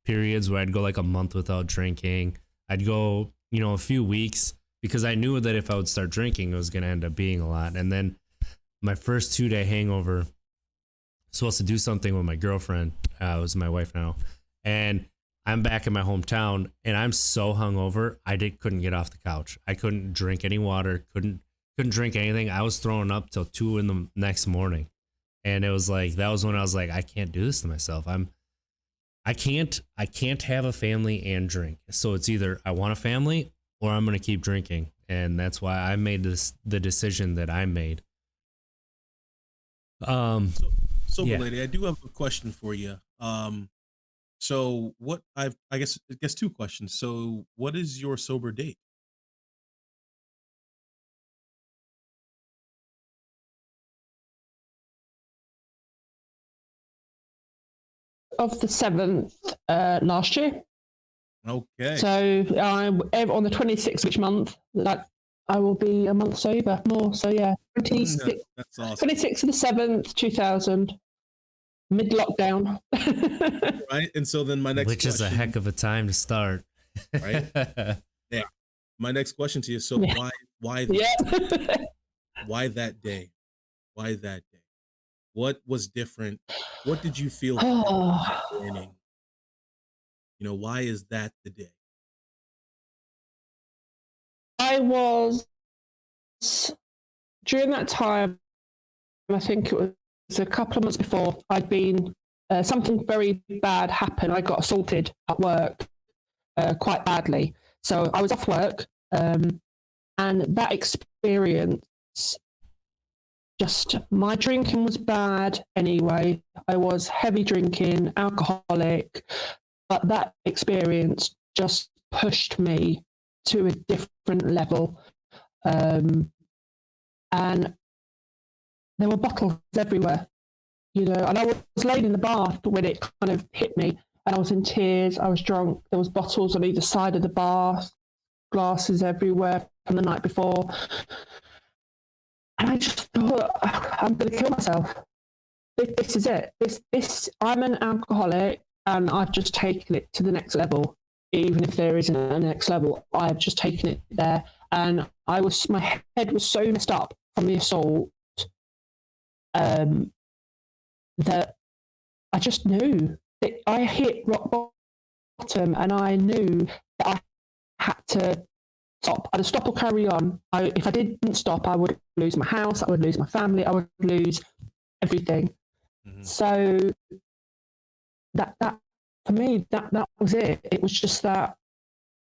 periods where I'd go like a month without drinking. I'd go, a few weeks, because I knew that if I would start drinking, it was going to end up being a lot. And then my first 2-day hangover, supposed to do something with my girlfriend, it was my wife now, and I'm back in my hometown, and I'm so hungover, couldn't get off the couch. I couldn't drink any water, couldn't drink anything. I was throwing up till 2 in the next morning. And it was like, that was when I was like, I can't do this to myself. I can't have a family and drink. So it's either I want a family or I'm going to keep drinking. And that's why I made the decision that I made. So yeah. lady, I do have a question for you. So what I guess two questions. So what is your sober date? Of the 7th last year. Okay. So on the 26th of each month, that I will be a month sober more. So yeah, 26, That's awesome. 26th of the 7th, 2000, mid lockdown. Right. And so then my next Which is a question, heck of a time to start. right? Yeah. My next question to you. So Yeah. why Yeah. why that day? Why that day? What was different? What did you feel that Oh, morning? Why is that the day? I was during that time. I think it was a couple of months before. I'd been something very bad happened. I got assaulted at work quite badly. So I was off work, and that experience, just my drinking was bad anyway. I was heavy drinking, alcoholic, but that experience just pushed me to a different level. And there were bottles everywhere, and I was laying in the bath when it kind of hit me, and I was in tears. I was drunk. There was bottles on either side of the bath, glasses everywhere from the night before, and I just thought, I'm going to kill myself. This is it. This. I'm an alcoholic, and I've just taken it to the next level. Even if there isn't a next level, I've just taken it there, and my head was so messed up from the assault, that I just knew that I hit rock bottom, and I knew that I had to stop. Either stop or carry on. If I didn't stop, I would lose my house, I would lose my family, I would lose everything. Mhm. So that for me, that was it. It was just that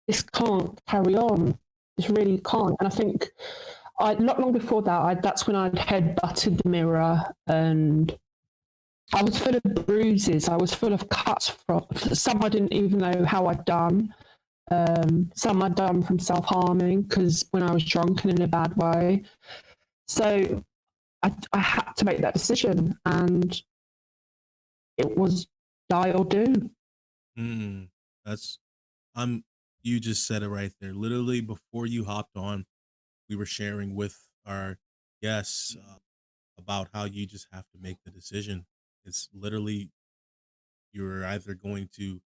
this can't carry on. This really can't. And I think not long before that, that's when I'd head butted the mirror, and I was full of bruises. I was full of cuts from some I didn't even know how I'd done. Some I'd done from self harming because when I was drunk and in a bad way. So I had to make that decision, and it was die or do. Mm, that's I'm you just said it right there. Literally before you hopped on, we were sharing with our guests about how you just have to make the decision. It's literally you're either going to,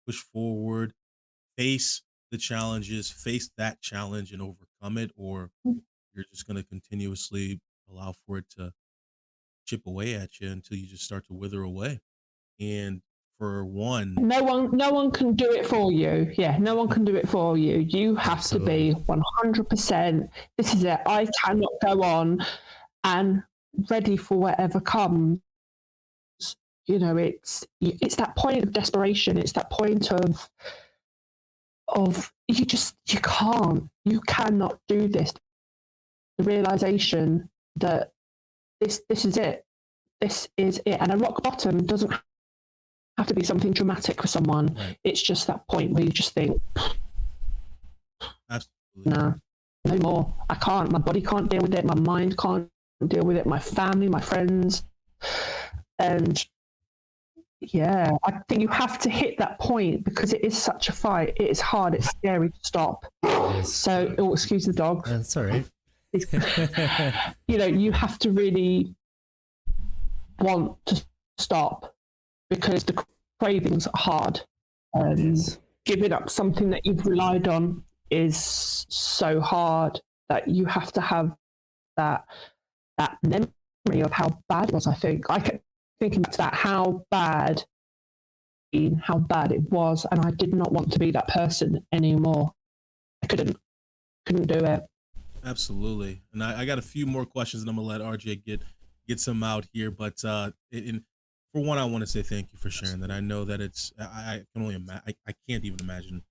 push forward, face the challenges, face that challenge and overcome it, or you're just going to continuously allow for it to chip away at you until you just start to wither away. And for one, No one can do it for you. Yeah, no one can do it for you. You have to be 100%. This is it. I cannot go on and ready for whatever comes. It's that point of desperation. It's that point of you cannot do this. The realization that this is it. This is it. And a rock bottom doesn't have to be something dramatic for someone. right, It's just that point where you just think, absolutely. nah, no more. I can't. My body can't deal with it. My mind can't deal with it. My family, my friends. And yeah, I think you have to hit that point because it is such a fight. It is hard. It's scary to stop. So, excuse the dog. That's all right. You have to really want to stop because the cravings are hard. Giving up something that you've relied on is so hard that you have to have that memory of how bad it was. I think I kept thinking back to that, how bad it was, and I did not want to be that person anymore. I couldn't do it. Absolutely. And I got a few more questions and I'm gonna let RJ get some out here. But for one, I want to say thank you for sharing that. I know that I can only I can't even imagine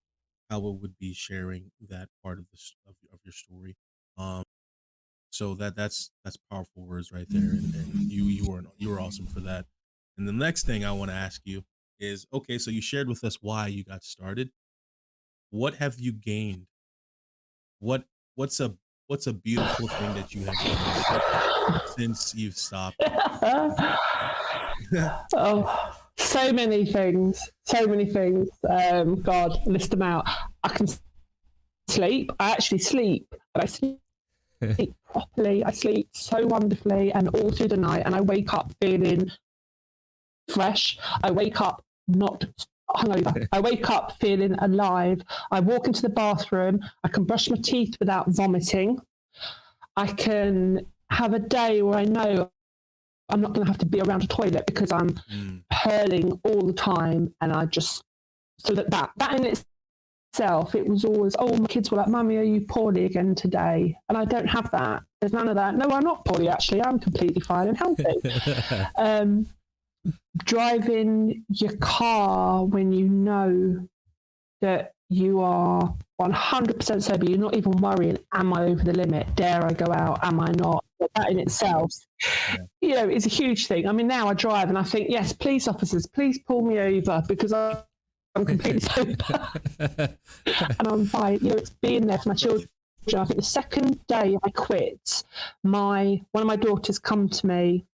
how it would be sharing that part of this of your story. Um so that's powerful words right there. And you were awesome for that. And the next thing I want to ask you is, okay, so you shared with us why you got started. What have you gained? What what's a what's a beautiful thing that you have gained since you've stopped? Oh, so many things. So many things. God, list them out. I can sleep. I actually sleep, but I sleep properly. I sleep so wonderfully and all through the night, and I wake up feeling fresh. I wake up not hungover. I wake up feeling alive. I walk into the bathroom. I can brush my teeth without vomiting. I can have a day where I know I'm not going to have to be around a toilet because I'm hurling all the time. And I just, so that in itself, it was always, oh, my kids were like, Mummy, are you poorly again today? And I don't have that. There's none of that. No, I'm not poorly, actually. I'm completely fine and healthy. Driving your car when you know that you are 100% sober, you're not even worrying, am I over the limit? Dare I go out? Am I not? But that in itself, you know, is a huge thing. I mean, now I drive and I think, yes, police officers, please pull me over because I'm completely sober. And I'm fine. You know, it's being there for my children. I think the second day I quit, one of my daughters come to me,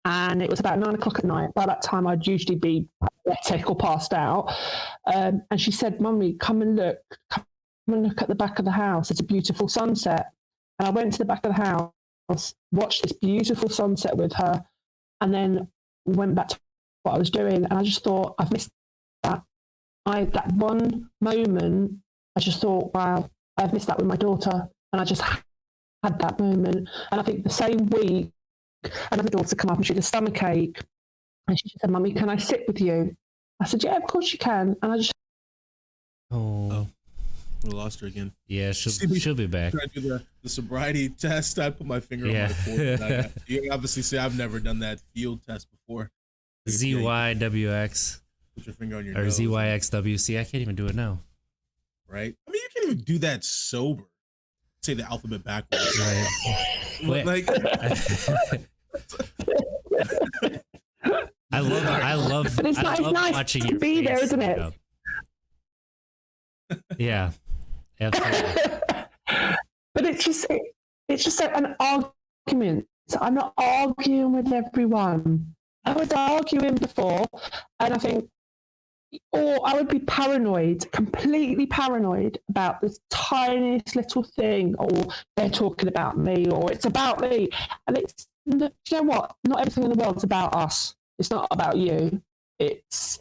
and it was about 9 o'clock at night. By that time, I'd usually be pathetic or passed out. And she said, Mummy, come and look at the back of the house. It's a beautiful sunset. And I went to the back of the house, watched this beautiful sunset with her, and then went back to what I was doing. And I just thought, I've missed that. That one moment, I just thought, wow, I've missed that with my daughter. And I just had that moment. And I think the same week, another daughter come up and she had a stomach ache. And she said, Mummy, can I sit with you? I said, yeah, of course you can. And I just... Oh, we lost her again. Yeah, she'll be back. Trying to do the sobriety test. I put my finger on my forehead. You obviously say I've never done that field test before. ZYWX. Put your finger on your or nose. ZYXW. See, I can't even do it now. Right? I mean, you can't even do that sober. Say the alphabet backwards. Right. Like, I love but it's nice watching to your be face there, isn't it? up. Yeah, absolutely. But it's just an argument. So I'm not arguing with everyone. I was arguing before, and I think, or I would be paranoid, completely paranoid about this tiniest little thing, or they're talking about me, or it's about me. And it's, you know what? Not everything in the world is about us. It's not about you. It's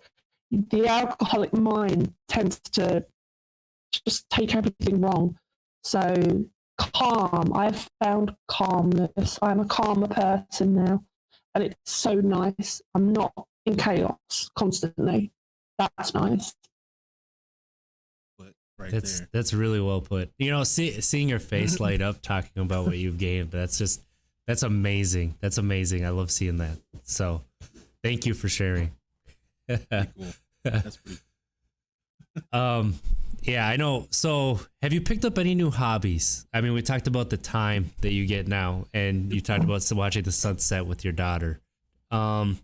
the alcoholic mind tends to just take everything wrong. So calm. I've found calmness. I'm a calmer person now, and it's so nice. I'm not in chaos constantly. That's nice. Right that's really well put. You know, seeing your face light up talking about what you've gained, that's amazing. That's amazing. I love seeing that. So thank you for sharing. Pretty cool. That's pretty cool. Yeah, I know. So have you picked up any new hobbies? I mean, we talked about the time that you get now, and you talked about watching the sunset with your daughter. I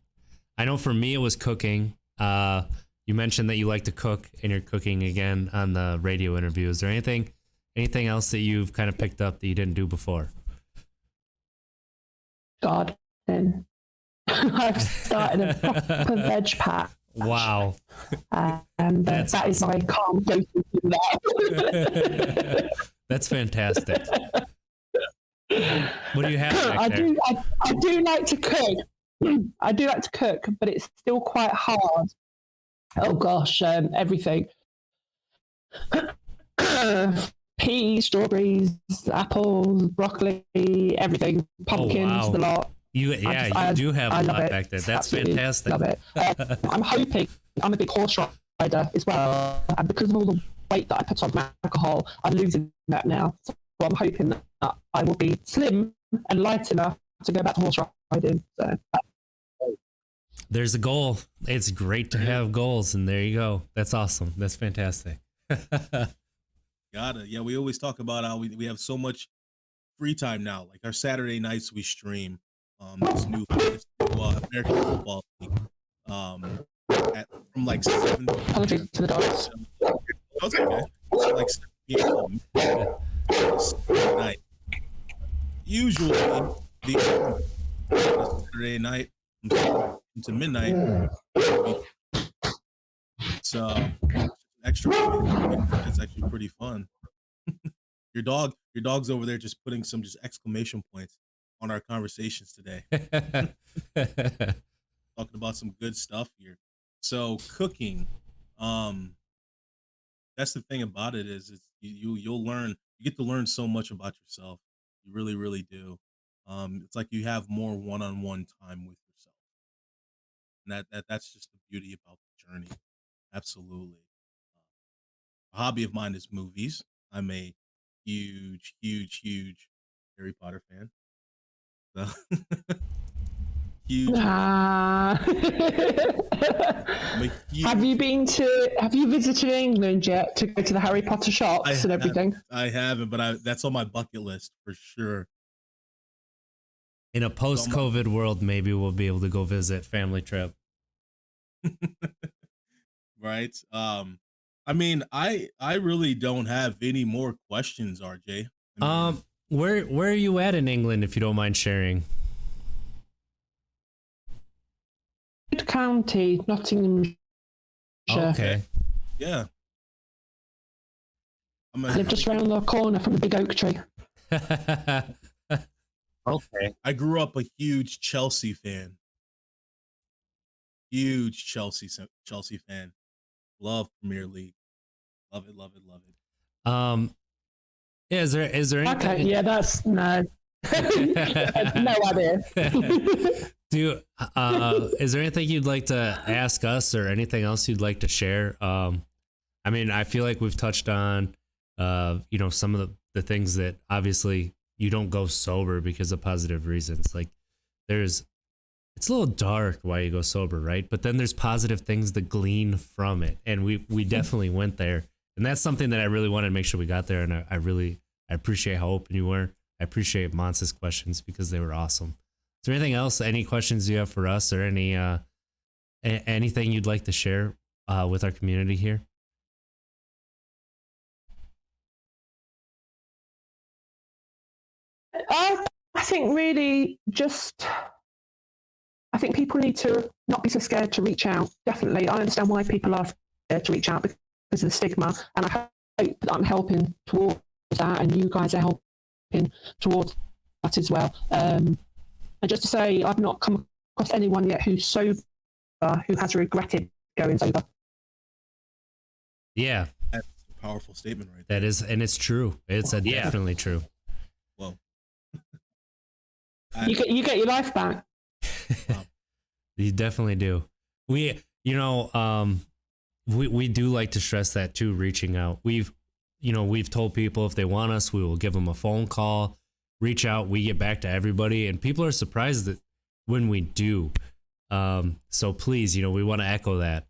know for me, it was cooking. You mentioned that you like to cook, and you're cooking again on the radio interview. Is there anything else that you've kind of picked up that you didn't do before? Gardening. I've started a proper veg patch. Wow. And that is my calm go-to now. That's fantastic. What do you have back there? I do like to cook. I do like to cook, but it's still quite hard. Oh gosh, everything. Peas, strawberries, apples, broccoli, everything, pumpkins, the lot. You do have a lot back there. That's fantastic. Love it. I'm hoping, I'm a big horse rider as well, and because of all the weight that I put on from alcohol, I'm losing that now. So I'm hoping that I will be slim and light enough to go back to horse riding. So. There's a goal. It's great to have goals, and there you go. That's awesome. That's fantastic. Yeah, we always talk about how we have so much free time now. Like our Saturday nights, we stream this new American Football League. from like 7. Apologies to the dogs. That's okay. So like 7 p.m. till midnight. Usually the Saturday night from 7 to midnight. It's extra. It's actually pretty fun. Your dog's over there just putting some just exclamation points on our conversations today. Talking about some good stuff here. So cooking, that's the thing about it is it's you'll learn, you get to learn so much about yourself. You really, really do. It's like you have more one-on-one time with yourself. And that's just the beauty about the journey. Absolutely. A hobby of mine is movies. I'm a huge, huge, huge Harry Potter fan. So huge. Ah. I'm a huge, Have you visited England yet to go to the Harry Potter shops and everything? I haven't, but that's on my bucket list for sure. In a post-COVID world, maybe we'll be able to go visit, family trip. Right. I mean, I really don't have any more questions, RJ. I mean, Where are you at in England, if you don't mind sharing? County, Nottinghamshire. Okay. yeah. I live just around the corner from the big oak tree. Okay. I grew up a huge Chelsea fan. Huge Chelsea fan. Love Premier League. Love it, love it, love it. Yeah, is there anything? Okay, yeah, that's no. No idea. Is there anything you'd like to ask us or anything else you'd like to share? I mean, I feel like we've touched on, some of the things that obviously you don't go sober because of positive reasons. Like it's a little dark why you go sober, right? But then there's positive things that glean from it. And we definitely went there. And that's something that I really wanted to make sure we got there. And I appreciate how open you were. I appreciate Monsa's questions because they were awesome. Is there anything else, any questions you have for us or anything you'd like to share with our community here? I think really I think people need to not be so scared to reach out. Definitely. I understand why people are scared to reach out because of the stigma. And I hope that I'm helping towards that and you guys are helping towards that as well. And just to say, I've not come across anyone yet who's sober who has regretted going sober. Yeah. That's a powerful statement right there. That is, and it's true. It's definitely true. Well, you get your life back. You definitely do. We do like to stress that too, reaching out. We've told people if they want us, we will give them a phone call, reach out, we get back to everybody, and people are surprised that when we do. So please, we want to echo that.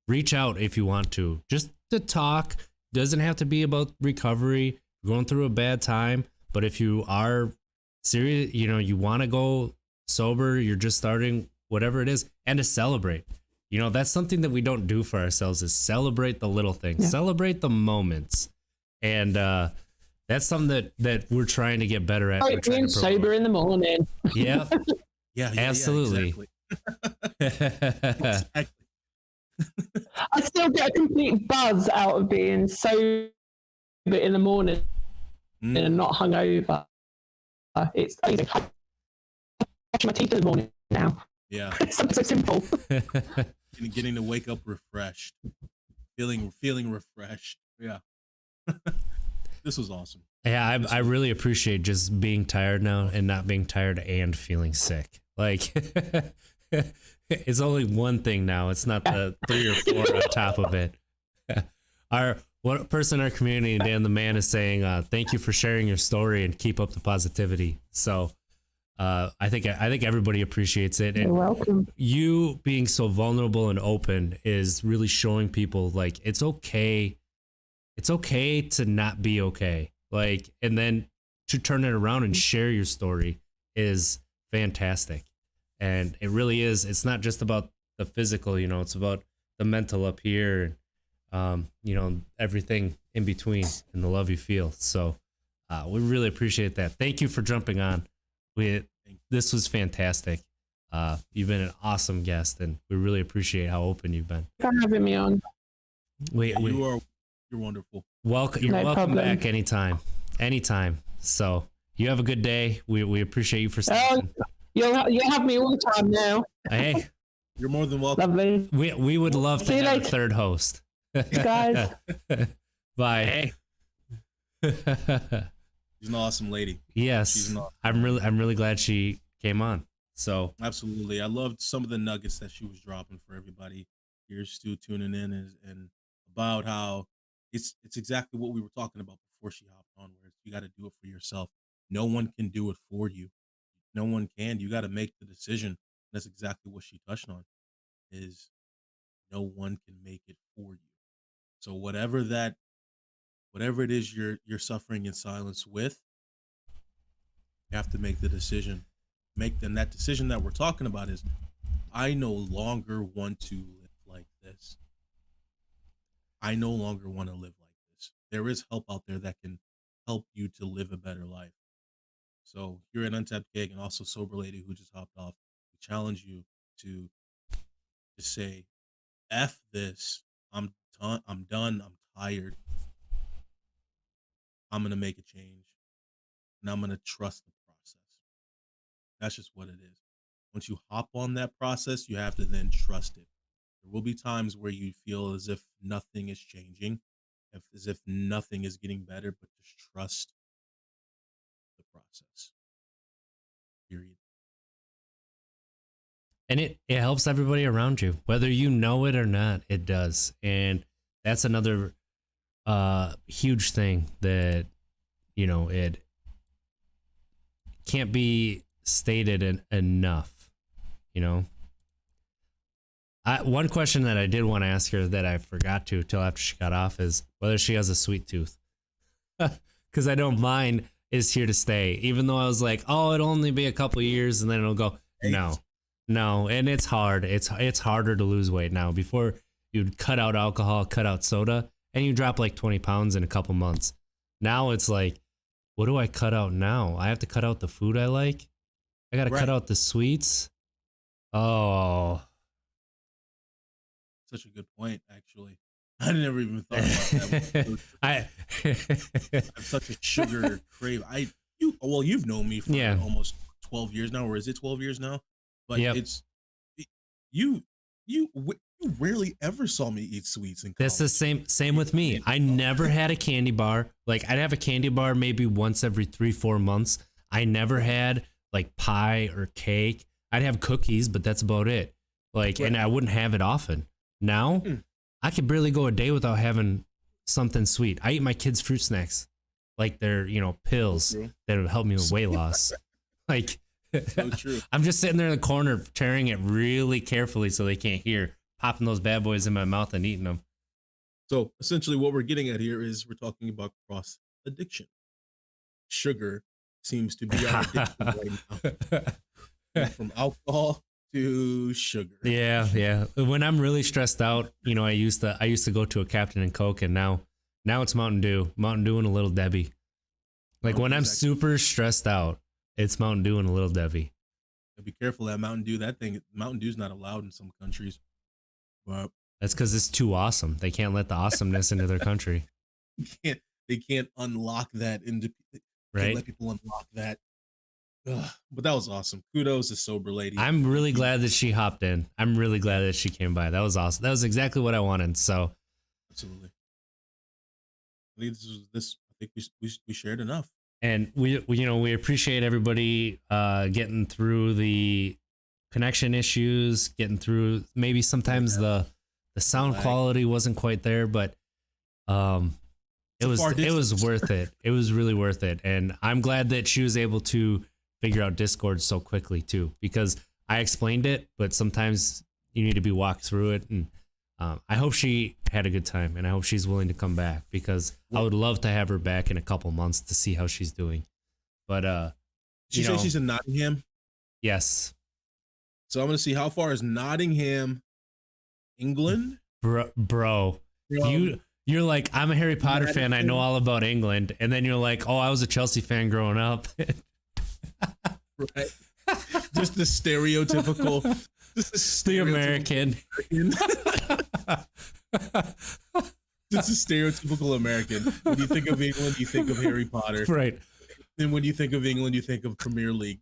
Reach out if you want to, just to talk. Doesn't have to be about recovery, going through a bad time, but if you are serious, you want to go sober, you're just starting, whatever it is, and to celebrate. That's something that we don't do for ourselves, is celebrate the little things, celebrate the moments. And that's something that we're trying to get better at. Like being sober in the morning. Yeah. yeah, absolutely. Exactly. I still get a complete buzz out of being sober in the morning and not hungover. It's amazing. I brush my teeth in the morning now. Yeah. It's so simple. Getting to wake up refreshed, feeling refreshed. Yeah. This was awesome. Yeah, I really appreciate just being tired now and not being tired and feeling sick. Like, it's only one thing now. It's not the 3 or 4 on top of it. One person in our community, Dan the Man, is saying, thank you for sharing your story and keep up the positivity. So I think everybody appreciates it. And you're welcome. You being so vulnerable and open is really showing people like it's okay. It's okay to not be okay. Like, and then to turn it around and share your story is fantastic. And it really is. It's not just about the physical, it's about the mental up here, you know, everything in between and the love you feel. So we really appreciate that. Thank you for jumping on. This was fantastic. You've been an awesome guest, and we really appreciate how open you've been. Thanks for having me on. You're wonderful. You're No welcome problem. back anytime. So you have a good day. We appreciate you for stopping. You'll have me all the time now. Hey, You're more than welcome. Lovely. we would love to See you have a later. third host. Guys. Bye. She's an awesome lady. Yes, She's an awesome I'm really glad she came on. So Absolutely. I loved some of the nuggets that she was dropping for everybody here, Stu, tuning in and about how it's exactly what we were talking about before she hopped on, where you got to do it for yourself. No one can do it for you. No one can. You got to make the decision. That's exactly what she touched on, is no one can make it for you. So whatever it is you're suffering in silence with, you have to make the decision. And that decision that we're talking about is, I no longer want to live like this. I no longer want to live like this. There is help out there that can help you to live a better life. So here at Untapped Keg, and also Sober Lady who just hopped off, we challenge you to just say, F this. I'm done. I'm tired. I'm going to make a change, and I'm going to trust the process. That's just what it is. Once you hop on that process, you have to then trust it. There will be times where you feel as if nothing is changing, as if nothing is getting better, but just trust the process. Period. and it helps everybody around you, whether you know it or not. It does, and that's another huge thing that, you know, it can't be stated enough. You know, one question that I did want to ask her that I forgot to till after she got off is whether she has a sweet tooth, because I know mine is here to stay. Even though I was like, oh, it'll only be a couple years, and then it'll go. No, and it's hard. It's harder to lose weight now. Before, you'd cut out alcohol, cut out soda, and you drop like 20 pounds in a couple months. Now it's like, what do I cut out now? I have to cut out the food I like. I got to cut out the sweets. Oh, Such a good point, actually. I never even thought about that. I have such a sugar crave. You've known me for almost 12 years now, or is it 12 years now? But you rarely ever saw me eat sweets in college. That's the same with me. I never had a candy bar. Like, I'd have a candy bar maybe once every 3-4 months. I never had like pie or cake. I'd have cookies, but that's about it. Like, and I wouldn't have it often. Now, I could barely go a day without having something sweet. I eat my kids' fruit snacks, like they're, you know, pills that would help me with weight loss. Like, so true. I'm just sitting there in the corner, tearing it really carefully so they can't hear, popping those bad boys in my mouth and eating them. So essentially what we're getting at here is we're talking about cross addiction. Sugar seems to be our addiction right now. From alcohol to sugar. Yeah. When I'm really stressed out, you know, I used to go to a Captain and Coke, and now it's Mountain Dew and a Little Debbie. Like, when I'm super stressed out, it's Mountain Dew and a Little Debbie. Be careful that Mountain Dew. Mountain Dew's not allowed in some countries. But that's because it's too awesome. They can't let the awesomeness into their country. They can't unlock that into. Right. Let people unlock that. Ugh, but that was awesome. Kudos to Sober Lady. I'm really glad that she hopped in. I'm really glad that she came by. That was awesome. That was exactly what I wanted. So, absolutely. I think we shared enough. And we appreciate everybody getting through the connection issues, getting through maybe sometimes the sound quality wasn't quite there, but it was worth it. It was really worth it. And I'm glad that she was able to figure out Discord so quickly too, because I explained it, but sometimes you need to be walked through it. And I hope she had a good time, and I hope she's willing to come back, because I would love to have her back in a couple months to see how she's doing. But she says she's in Nottingham. Yes. So I'm going to see how far is Nottingham, England. bro, you're like, I'm a Harry Potter fan. I know all about England, and then you're like, oh, I was a Chelsea fan growing up. Right. Just the stereotypical, the American. Just a stereotypical American. When you think of England, you think of Harry Potter. Right. And when you think of England, you think of Premier League.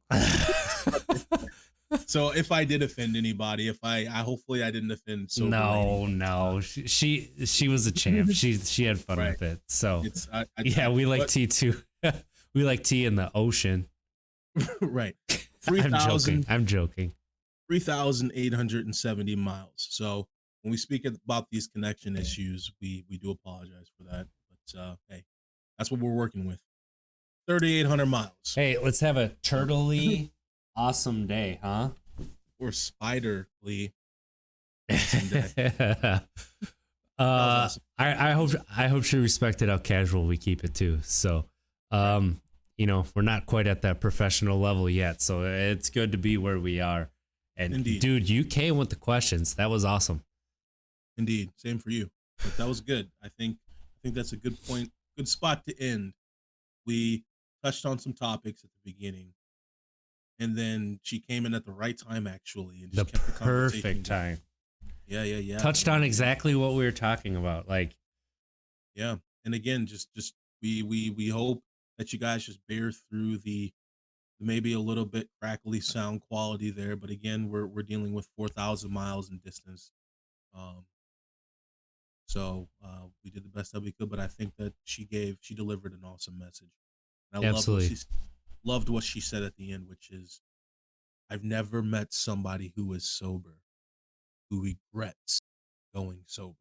So if I did offend anybody, I hopefully I didn't offend. No, she was a champ. She had fun with it. So we like tea too. We like tea in the ocean. Right. I'm joking. 3,870 miles. So when we speak about these connection issues, we do apologize for that. But hey, that's what we're working with. 3,800 miles. Hey, let's have a turtley awesome day, huh? Or spiderly awesome day. Awesome. I hope she respected how casual we keep it too. So we're not quite at that professional level yet. So it's good to be where we are. And Indeed. Dude, you came with the questions. That was awesome. Indeed. Same for you. But that was good. I think that's a good point. Good spot to end. We touched on some topics at the beginning, and then she came in at the right time, actually, and just kept the perfect time. Yeah. Touched on exactly what we were talking about, like. Yeah, and again, just we hope that you guys just bear through the maybe a little bit crackly sound quality there, but again, we're dealing with 4,000 miles in distance. So we did the best that we could, but I think that she delivered an awesome message. And I Absolutely. loved what she said at the end, which is, I've never met somebody who is sober who regrets going sober.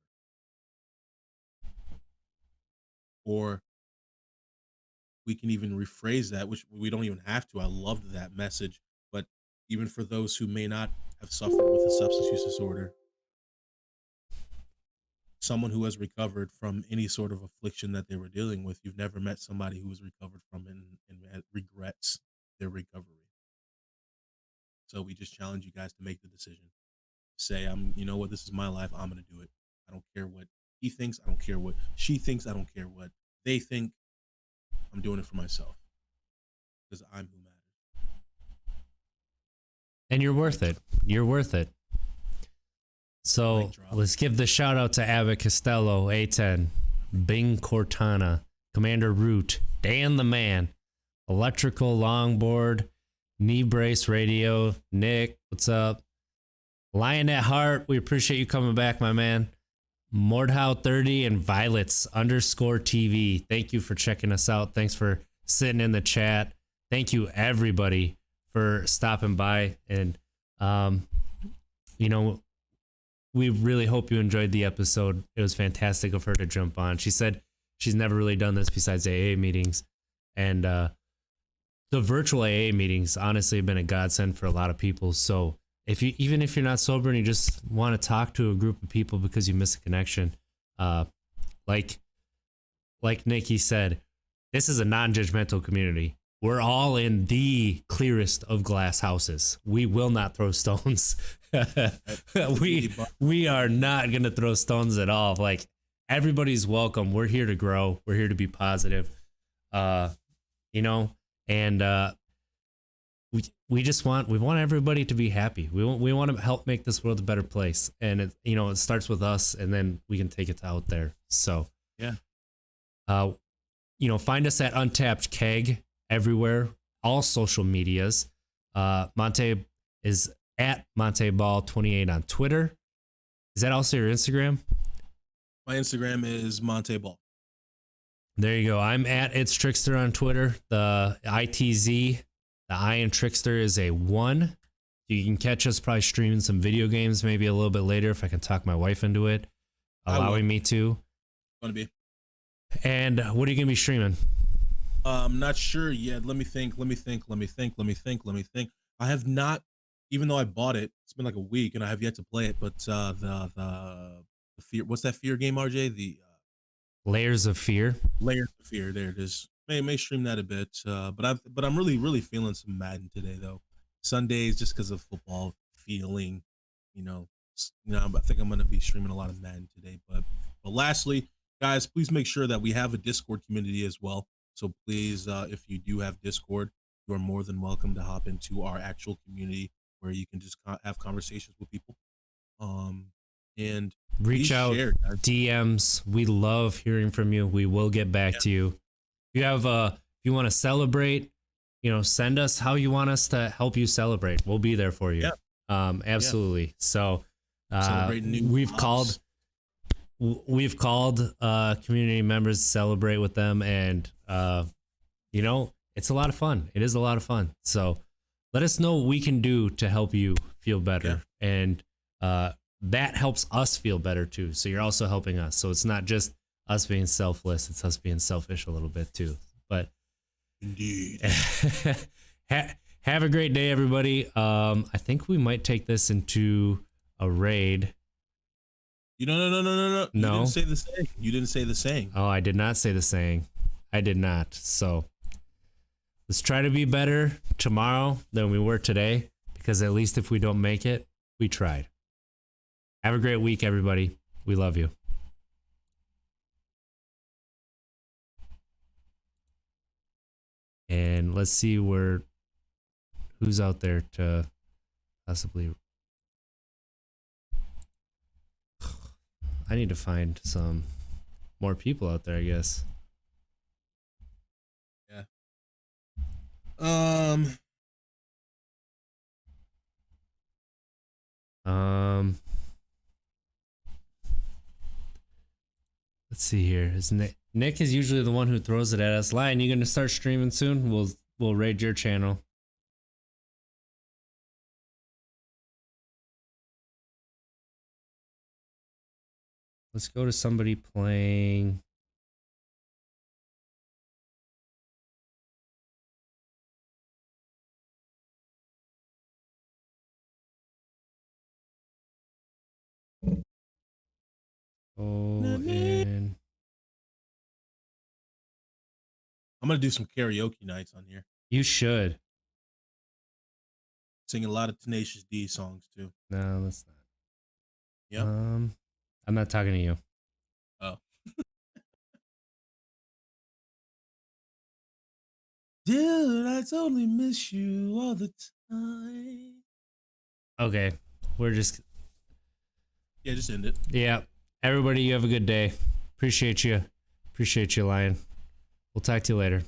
Or we can even rephrase that, which we don't even have to. I loved that message. But even for those who may not have suffered with a substance use disorder, someone who has recovered from any sort of affliction that they were dealing with, you've never met somebody who has recovered from it and regrets their recovery. So we just challenge you guys to make the decision. Say, you know what, this is my life. I'm going to do it. I don't care what he thinks. I don't care what she thinks. I don't care what they think. I'm doing it for myself because I'm who matters. And you're worth it. You're worth it. So let's give the shout out to Abbott Costello, A10, Bing Cortana, Commander Root, Dan the Man, Electrical Longboard, Knee Brace Radio, Nick, what's up? Lion at Heart, we appreciate you coming back, my man. Mordhow30 and Violets_TV. Thank you for checking us out. Thanks for sitting in the chat. Thank you, everybody, for stopping by. And, we really hope you enjoyed the episode. It was fantastic of her to jump on. She said she's never really done this besides AA meetings. And the virtual AA meetings honestly have been a godsend for a lot of people. So even if you're not sober and you just want to talk to a group of people because you miss a connection, like Nikki said, this is a non-judgmental community. We're all in the clearest of glass houses. We will not throw stones. we are not going to throw stones at all. Like, everybody's welcome. We're here to grow. We're here to be positive. And we want everybody to be happy. We want to help make this world a better place. And it starts with us, and then we can take it out there. So yeah. Find us at Untapped Keg everywhere, all social medias. Monte is at MonteBall28 on Twitter. Is that also your Instagram? My Instagram is Monteball. There you go. I'm at It's Trickster on Twitter. The ITZ, the I in Trickster is a 1. You can catch us probably streaming some video games maybe a little bit later if I can talk my wife into it, allowing me to. Gonna be. And what are you gonna be streaming? I'm not sure yet. Let me think. I have not, even though I bought it, it's been like a week and I have yet to play it, but the fear, what's that fear game, RJ? The Layers of Fear. Layers of Fear. There it is. May stream that a bit. But I'm really feeling some Madden today though. Sundays, just because of football feeling, You know, I think I'm going to be streaming a lot of Madden today. But lastly, guys, please make sure that we have a Discord community as well. So please, if you do have Discord, you are more than welcome to hop into our actual community where you can just have conversations with people. And reach please out, share, guys. DMs. We love hearing from you. We will get back to you. If you have if you want to celebrate, you know, send us how you want us to help you celebrate. We'll be there for you. Yeah. Absolutely. So Celebrating we've called community members to celebrate with them, and you know, it's a lot of fun. It is a lot of fun. So let us know what we can do to help you feel better. And that helps us feel better too. So you're also helping us. So it's not just us being selfless, it's us being selfish a little bit too. But indeed. Have a great day, everybody. I think we might take this into a raid. No. You didn't say the saying. You didn't say the saying. Oh, I did not say the saying. I did not. So let's try to be better tomorrow than we were today, because at least if we don't make it, we tried. Have a great week, everybody. We love you. And let's see who's out there to possibly. I need to find some more people out there, I guess. Yeah. Let's see here. Is Nick is usually the one who throws it at us. Lion, you gonna start streaming soon? We'll raid your channel. Let's go to somebody playing. Oh, and I'm gonna do some karaoke nights on here. you should. Sing a lot of Tenacious D songs too. No, that's not. Yep. I'm not talking to you. Oh. Dude, I totally miss you all the time. Okay, we're just. Yeah, just end it. Yeah, everybody, you have a good day. Appreciate you, Lion. We'll talk to you later.